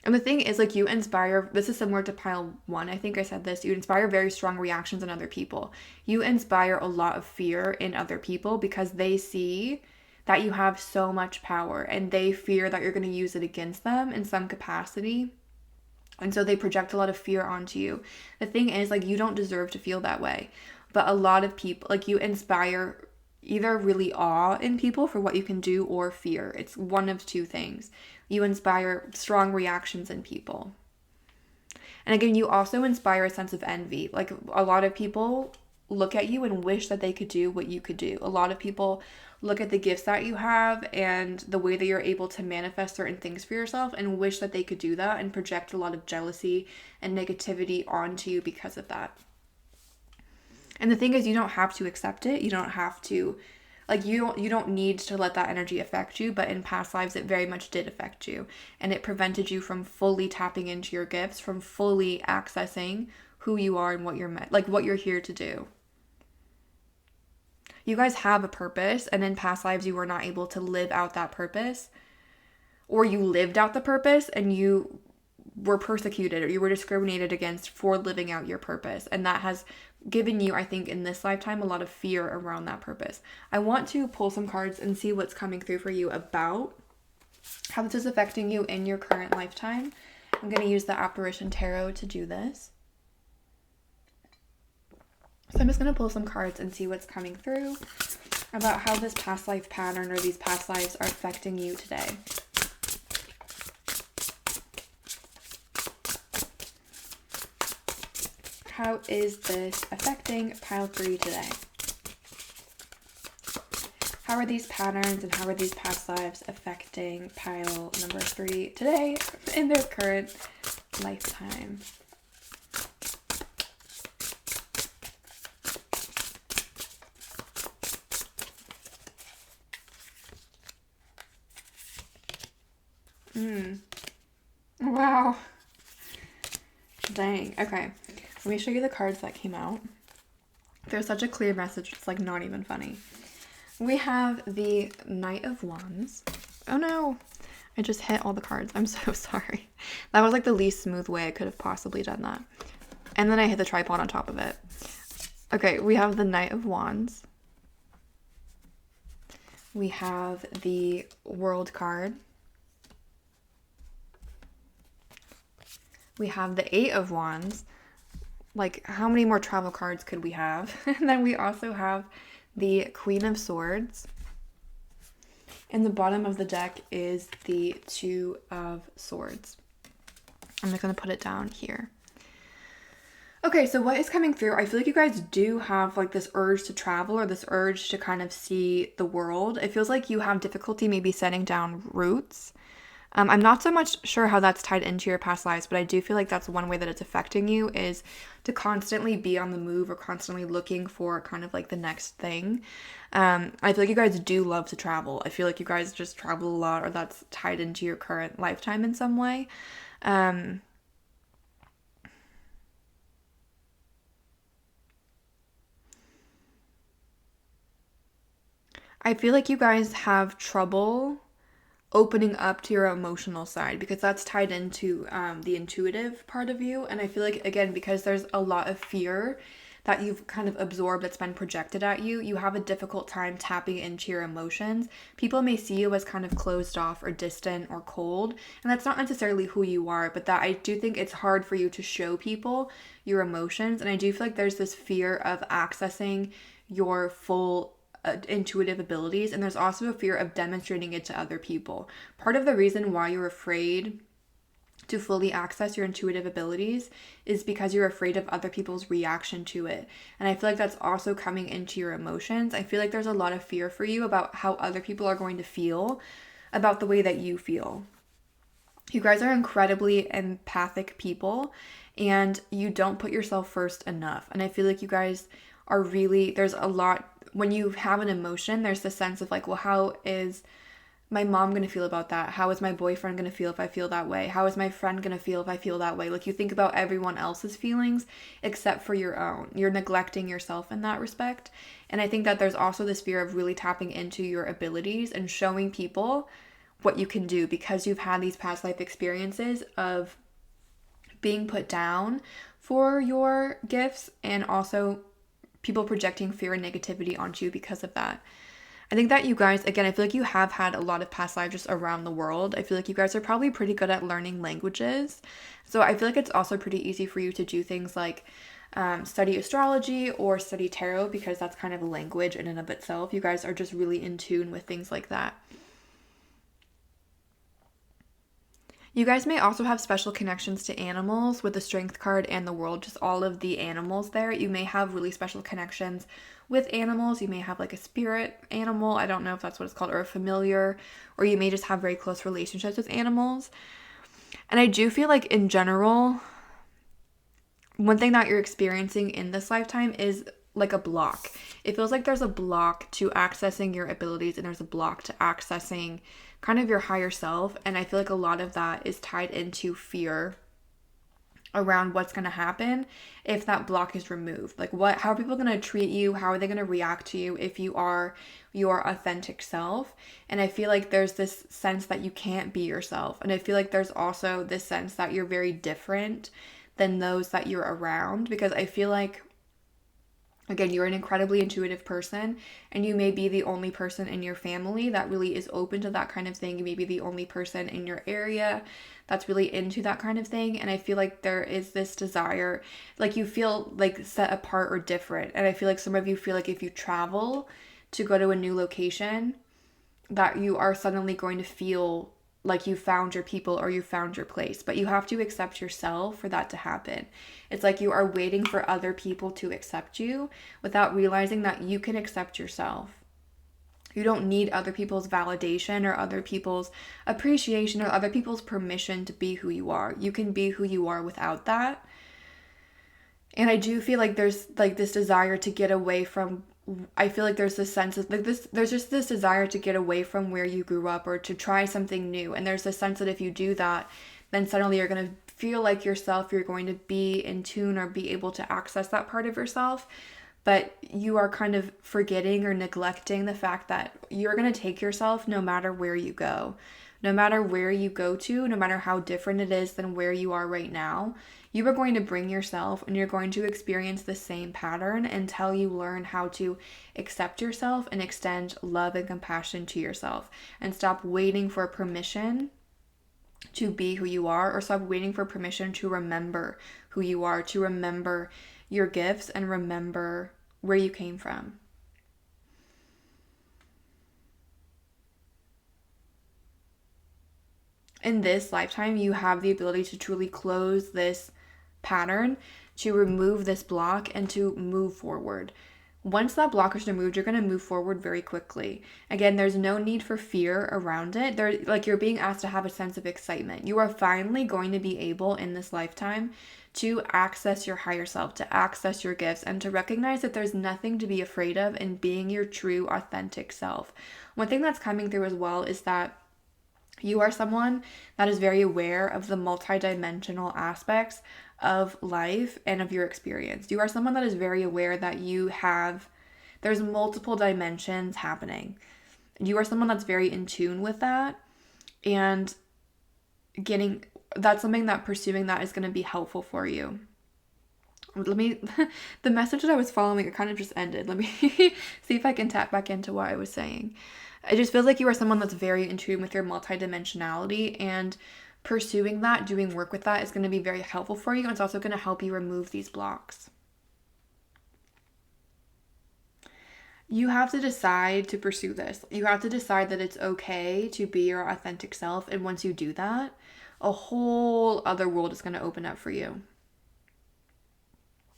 S1: And the thing is, like, you inspire, this is similar to pile one. I think I said this. You inspire very strong reactions in other people. You inspire a lot of fear in other people because they see that you have so much power and they fear that you're going to use it against them in some capacity. And so they project a lot of fear onto you. The thing is, like, you don't deserve to feel that way. But a lot of people, like, you inspire either really awe in people for what you can do or fear. It's one of two things. You inspire strong reactions in people. And again, you also inspire a sense of envy. Like a lot of people look at you and wish that they could do what you could do. A lot of people look at the gifts that you have and the way that you're able to manifest certain things for yourself and wish that they could do that and project a lot of jealousy and negativity onto you because of that. And the thing is, you don't have to accept it. You don't have to, like, you don't need to let that energy affect you, but in past lives, it very much did affect you. And it prevented you from fully tapping into your gifts, from fully accessing who you are and what you're what you're here to do. You guys have a purpose, and in past lives, you were not able to live out that purpose, or you lived out the purpose and you were persecuted or you were discriminated against for living out your purpose. And that has given you, I think, in this lifetime, a lot of fear around that purpose. I want to pull some cards and see what's coming through for you about how this is affecting you in your current lifetime. I'm going to use the Apparition Tarot to do this. So I'm just going to pull some cards and see what's coming through about how this past life pattern or these past lives are affecting you today. How is this affecting pile 3 today? How are these patterns and how are these past lives affecting pile number 3 today in their current lifetime? Wow. Dang. Okay. Let me show you the cards that came out. There's such a clear message. It's like not even funny. We have the Knight of Wands. Oh no. I just hit all the cards. I'm so sorry. That was like the least smooth way I could have possibly done that. And then I hit the tripod on top of it. Okay, we have the Knight of Wands. We have the World card. We have the Eight of Wands. Like, how many more travel cards could we have? And then we also have the Queen of Swords. And the bottom of the deck is the Two of Swords. I'm just going to put it down here. Okay, so what is coming through? I feel like you guys do have like this urge to travel or this urge to kind of see the world. It feels like you have difficulty maybe setting down roots. I'm not so much sure how that's tied into your past lives, but I do feel like that's one way that it's affecting you, is to constantly be on the move or constantly looking for kind of like the next thing. I feel like you guys do love to travel. I feel like you guys just travel a lot, or that's tied into your current lifetime in some way. I feel like you guys have trouble opening up to your emotional side because that's tied into the intuitive part of you. And I feel like, again, because there's a lot of fear that you've kind of absorbed that's been projected at you, you have a difficult time tapping into your emotions. People may see you as kind of closed off or distant or cold, and that's not necessarily who you are, but that I do think it's hard for you to show people your emotions. And I do feel like there's this fear of accessing your full intuitive abilities, and there's also a fear of demonstrating it to other people. Part of the reason why you're afraid to fully access your intuitive abilities is because you're afraid of other people's reaction to it. And I feel like that's also coming into your emotions. I feel like there's a lot of fear for you about how other people are going to feel about the way that you feel. You guys are incredibly empathic people, and you don't put yourself first enough. And I feel like you guys are really, there's a lot, when you have an emotion, there's the sense of like, well, how is my mom going to feel about that? How is my boyfriend going to feel if I feel that way? How is my friend going to feel if I feel that way? Like, you think about everyone else's feelings except for your own. You're neglecting yourself in that respect. And I think that there's also this fear of really tapping into your abilities and showing people what you can do because you've had these past life experiences of being put down for your gifts, and also people projecting fear and negativity onto you because of that. I think that you guys, again, I feel like you have had a lot of past lives just around the world. I feel like you guys are probably pretty good at learning languages. So I feel like it's also pretty easy for you to do things like study astrology or study tarot, because that's kind of a language in and of itself. You guys are just really in tune with things like that. You guys may also have special connections to animals with the Strength card and the World, just all of the animals there. You may have really special connections with animals. You may have like a spirit animal, I don't know if that's what it's called, or a familiar, or you may just have very close relationships with animals. And I do feel like in general, one thing that you're experiencing in this lifetime is like a block. It feels like there's a block to accessing your abilities, and there's a block to accessing kind of your higher self. And I feel like a lot of that is tied into fear around what's going to happen if that block is removed. Like, how are people going to treat you? How are they going to react to you if you are your authentic self? And I feel like there's this sense that you can't be yourself. And I feel like there's also this sense that you're very different than those that you're around, because I feel like, again, you're an incredibly intuitive person, and you may be the only person in your family that really is open to that kind of thing. You may be the only person in your area that's really into that kind of thing. And I feel like there is this desire, like you feel like set apart or different. And I feel like some of you feel like if you travel to go to a new location, that you are suddenly going to feel like you found your people or you found your place. But you have to accept yourself for that to happen. It's like you are waiting for other people to accept you without realizing that you can accept yourself. You don't need other people's validation or other people's appreciation or other people's permission to be who you are. You can be who you are without that. And I do feel like there's like this desire to get away from, I feel like there's this sense of like this, there's just this desire to get away from where you grew up or to try something new. And there's this sense that if you do that, then suddenly you're going to feel like yourself, you're going to be in tune or be able to access that part of yourself. But you are kind of forgetting or neglecting the fact that you're going to take yourself no matter where you go. No matter where you go to, no matter how different it is than where you are right now, you are going to bring yourself, and you're going to experience the same pattern until you learn how to accept yourself and extend love and compassion to yourself, and stop waiting for permission to be who you are, or stop waiting for permission to remember who you are, to remember your gifts and remember where you came from. in this lifetime, you have the ability to truly close this pattern, to remove this block, and to move forward. Once that block is removed, you're going to move forward very quickly. Again, there's no need for fear around it. You're being asked to have a sense of excitement. You are finally going to be able in this lifetime to access your higher self, to access your gifts, and to recognize that there's nothing to be afraid of in being your true, authentic self. One thing that's coming through as well is that you are someone that is very aware of the multidimensional aspects of life and of your experience. You are someone that is very aware that there's multiple dimensions happening. You are someone that's very in tune with that, and that's something that pursuing that is going to be helpful for you. The message that I was following, it kind of just ended. Let me see if I can tap back into what I was saying. It just feels like you are someone that's very in tune with your multidimensionality, and pursuing that, doing work with that is going to be very helpful for you. And it's also going to help you remove these blocks. You have to decide to pursue this. You have to decide that it's okay to be your authentic self. And once you do that, a whole other world is going to open up for you.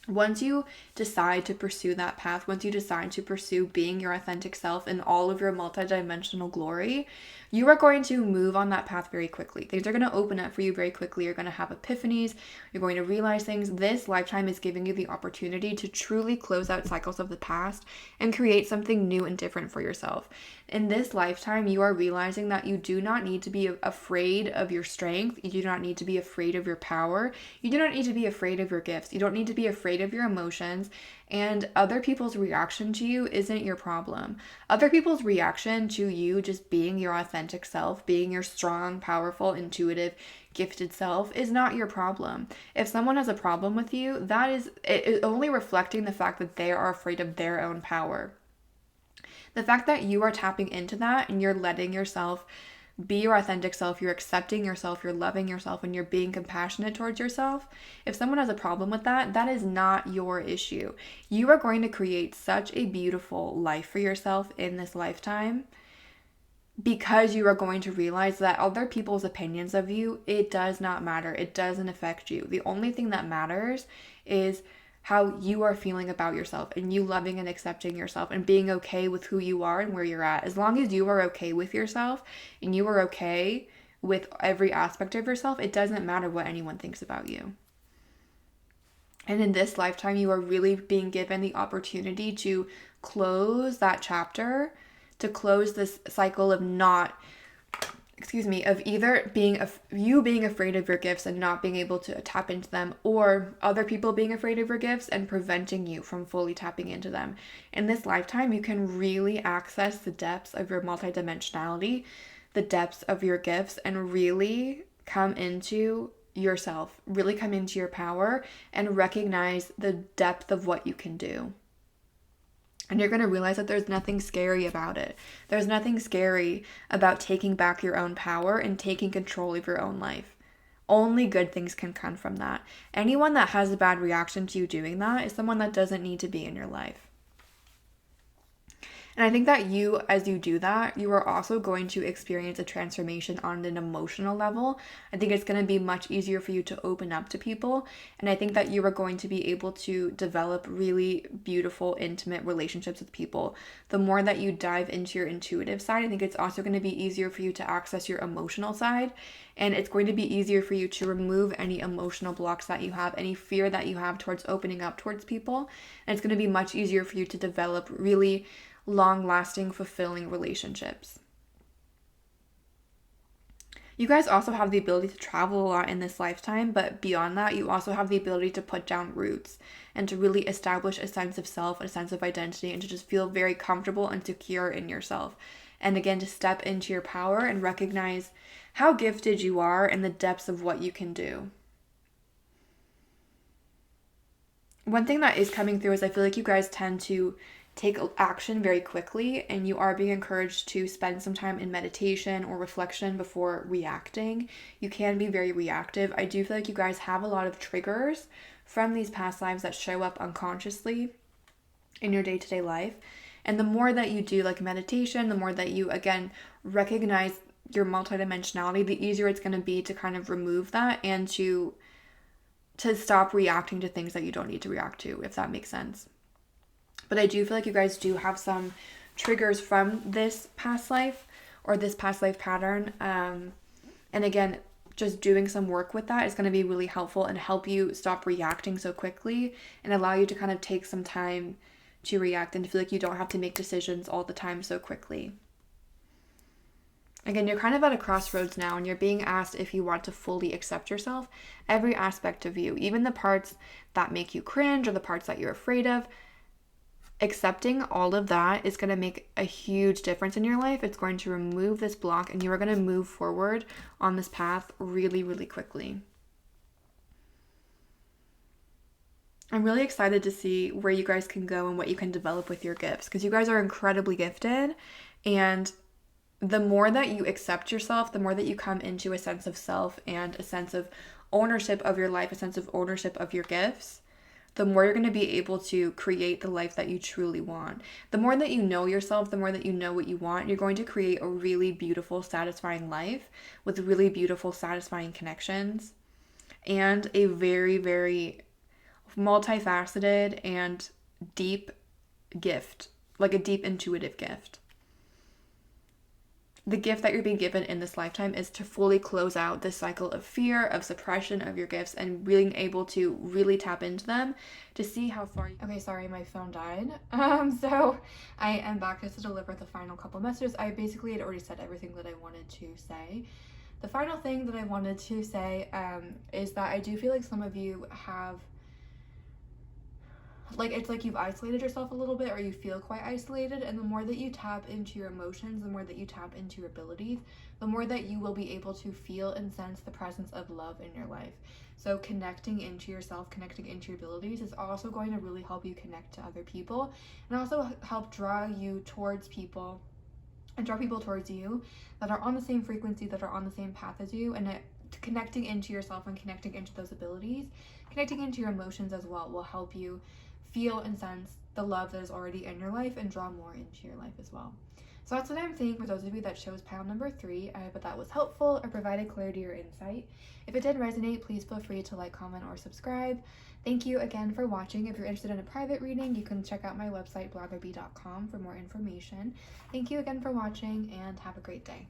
S1: Once you decide to pursue that path, once you decide to pursue being your authentic self in all of your multidimensional glory, you are going to move on that path very quickly. Things are going to open up for you very quickly. You're going to have epiphanies. You're going to realize things. This lifetime is giving you the opportunity to truly close out cycles of the past and create something new and different for yourself. In this lifetime, you are realizing that you do not need to be afraid of your strength. You do not need to be afraid of your power. You do not need to be afraid of your gifts. You don't need to be afraid of your emotions. And other people's reaction to you isn't your problem. Other people's reaction to you just being your authentic self, being your strong, powerful, intuitive, gifted self is not your problem. If someone has a problem with you, that is only reflecting the fact that they are afraid of their own power. The fact that you are tapping into that and you're letting yourself be your authentic self, you're accepting yourself, you're loving yourself, and you're being compassionate towards yourself. If someone has a problem with that, that is not your issue. You are going to create such a beautiful life for yourself in this lifetime because you are going to realize that other people's opinions of you, it does not matter. It doesn't affect you. The only thing that matters is how you are feeling about yourself, and you loving and accepting yourself and being okay with who you are and where you're at. As long as you are okay with yourself and you are okay with every aspect of yourself, it doesn't matter what anyone thinks about you. And in this lifetime, you are really being given the opportunity to close that chapter, to close this cycle of either you being afraid of your gifts and not being able to tap into them, or other people being afraid of your gifts and preventing you from fully tapping into them. In this lifetime, you can really access the depths of your multidimensionality, the depths of your gifts, and really come into yourself, really come into your power and recognize the depth of what you can do. And you're going to realize that there's nothing scary about it. There's nothing scary about taking back your own power and taking control of your own life. Only good things can come from that. Anyone that has a bad reaction to you doing that is someone that doesn't need to be in your life. And I think that as you do that, you are also going to experience a transformation on an emotional level. I think it's going to be much easier for you to open up to people. And I think that you are going to be able to develop really beautiful, intimate relationships with people. The more that you dive into your intuitive side, I think it's also going to be easier for you to access your emotional side. And it's going to be easier for you to remove any emotional blocks that you have, any fear that you have towards opening up towards people. And it's going to be much easier for you to develop really long-lasting, fulfilling relationships. You guys also have the ability to travel a lot in this lifetime, but beyond that, you also have the ability to put down roots and to really establish a sense of self, a sense of identity, and to just feel very comfortable and secure in yourself. And again, to step into your power and recognize how gifted you are and the depths of what you can do. One thing that is coming through is I feel like you guys tend to take action very quickly, and you are being encouraged to spend some time in meditation or reflection before reacting. You can be very reactive. I do feel like you guys have a lot of triggers from these past lives that show up unconsciously in your day-to-day life. And the more that you do like meditation, the more that you, again, recognize your multidimensionality, the easier it's going to be to kind of remove that and to stop reacting to things that you don't need to react to, if that makes sense. But I do feel like you guys do have some triggers from this past life or this past life pattern. And again, just doing some work with that is going to be really helpful and help you stop reacting so quickly and allow you to kind of take some time to react and feel like you don't have to make decisions all the time so quickly. Again, you're kind of at a crossroads now, and you're being asked if you want to fully accept yourself, every aspect of you, even the parts that make you cringe or the parts that you're afraid of. Accepting all of that is going to make a huge difference in your life. It's going to remove this block, and you are going to move forward on this path really, really quickly. I'm really excited to see where you guys can go and what you can develop with your gifts, because you guys are incredibly gifted, and the more that you accept yourself, the more that you come into a sense of self and a sense of ownership of your life, a sense of ownership of your gifts, the more you're going to be able to create the life that you truly want. The more that you know yourself, the more that you know what you want, you're going to create a really beautiful, satisfying life with really beautiful, satisfying connections and a very, very multifaceted and deep gift, like a deep intuitive gift. The gift that you're being given in this lifetime is to fully close out this cycle of fear, of suppression of your gifts, and being able to really tap into them to see how far you... Okay, sorry, my phone died. So I am back just to deliver the final couple messages. I basically had already said everything that I wanted to say. The final thing that I wanted to say is that I do feel like some of you have... it's like you've isolated yourself a little bit, or you feel quite isolated, and the more that you tap into your emotions, the more that you tap into your abilities, the more that you will be able to feel and sense the presence of love in your life. So connecting into yourself, connecting into your abilities is also going to really help you connect to other people, and also help draw you towards people and draw people towards you that are on the same frequency, that are on the same path as you, and connecting into yourself and connecting into those abilities, connecting into your emotions as well, will help you feel and sense the love that is already in your life and draw more into your life as well. So that's what I'm saying for those of you that chose pile number 3. I hope that was helpful or provided clarity or insight. If it did resonate, please feel free to like, comment, or subscribe. Thank you again for watching. If you're interested in a private reading, you can check out my website, bloggerbee.com, for more information. Thank you again for watching, and have a great day.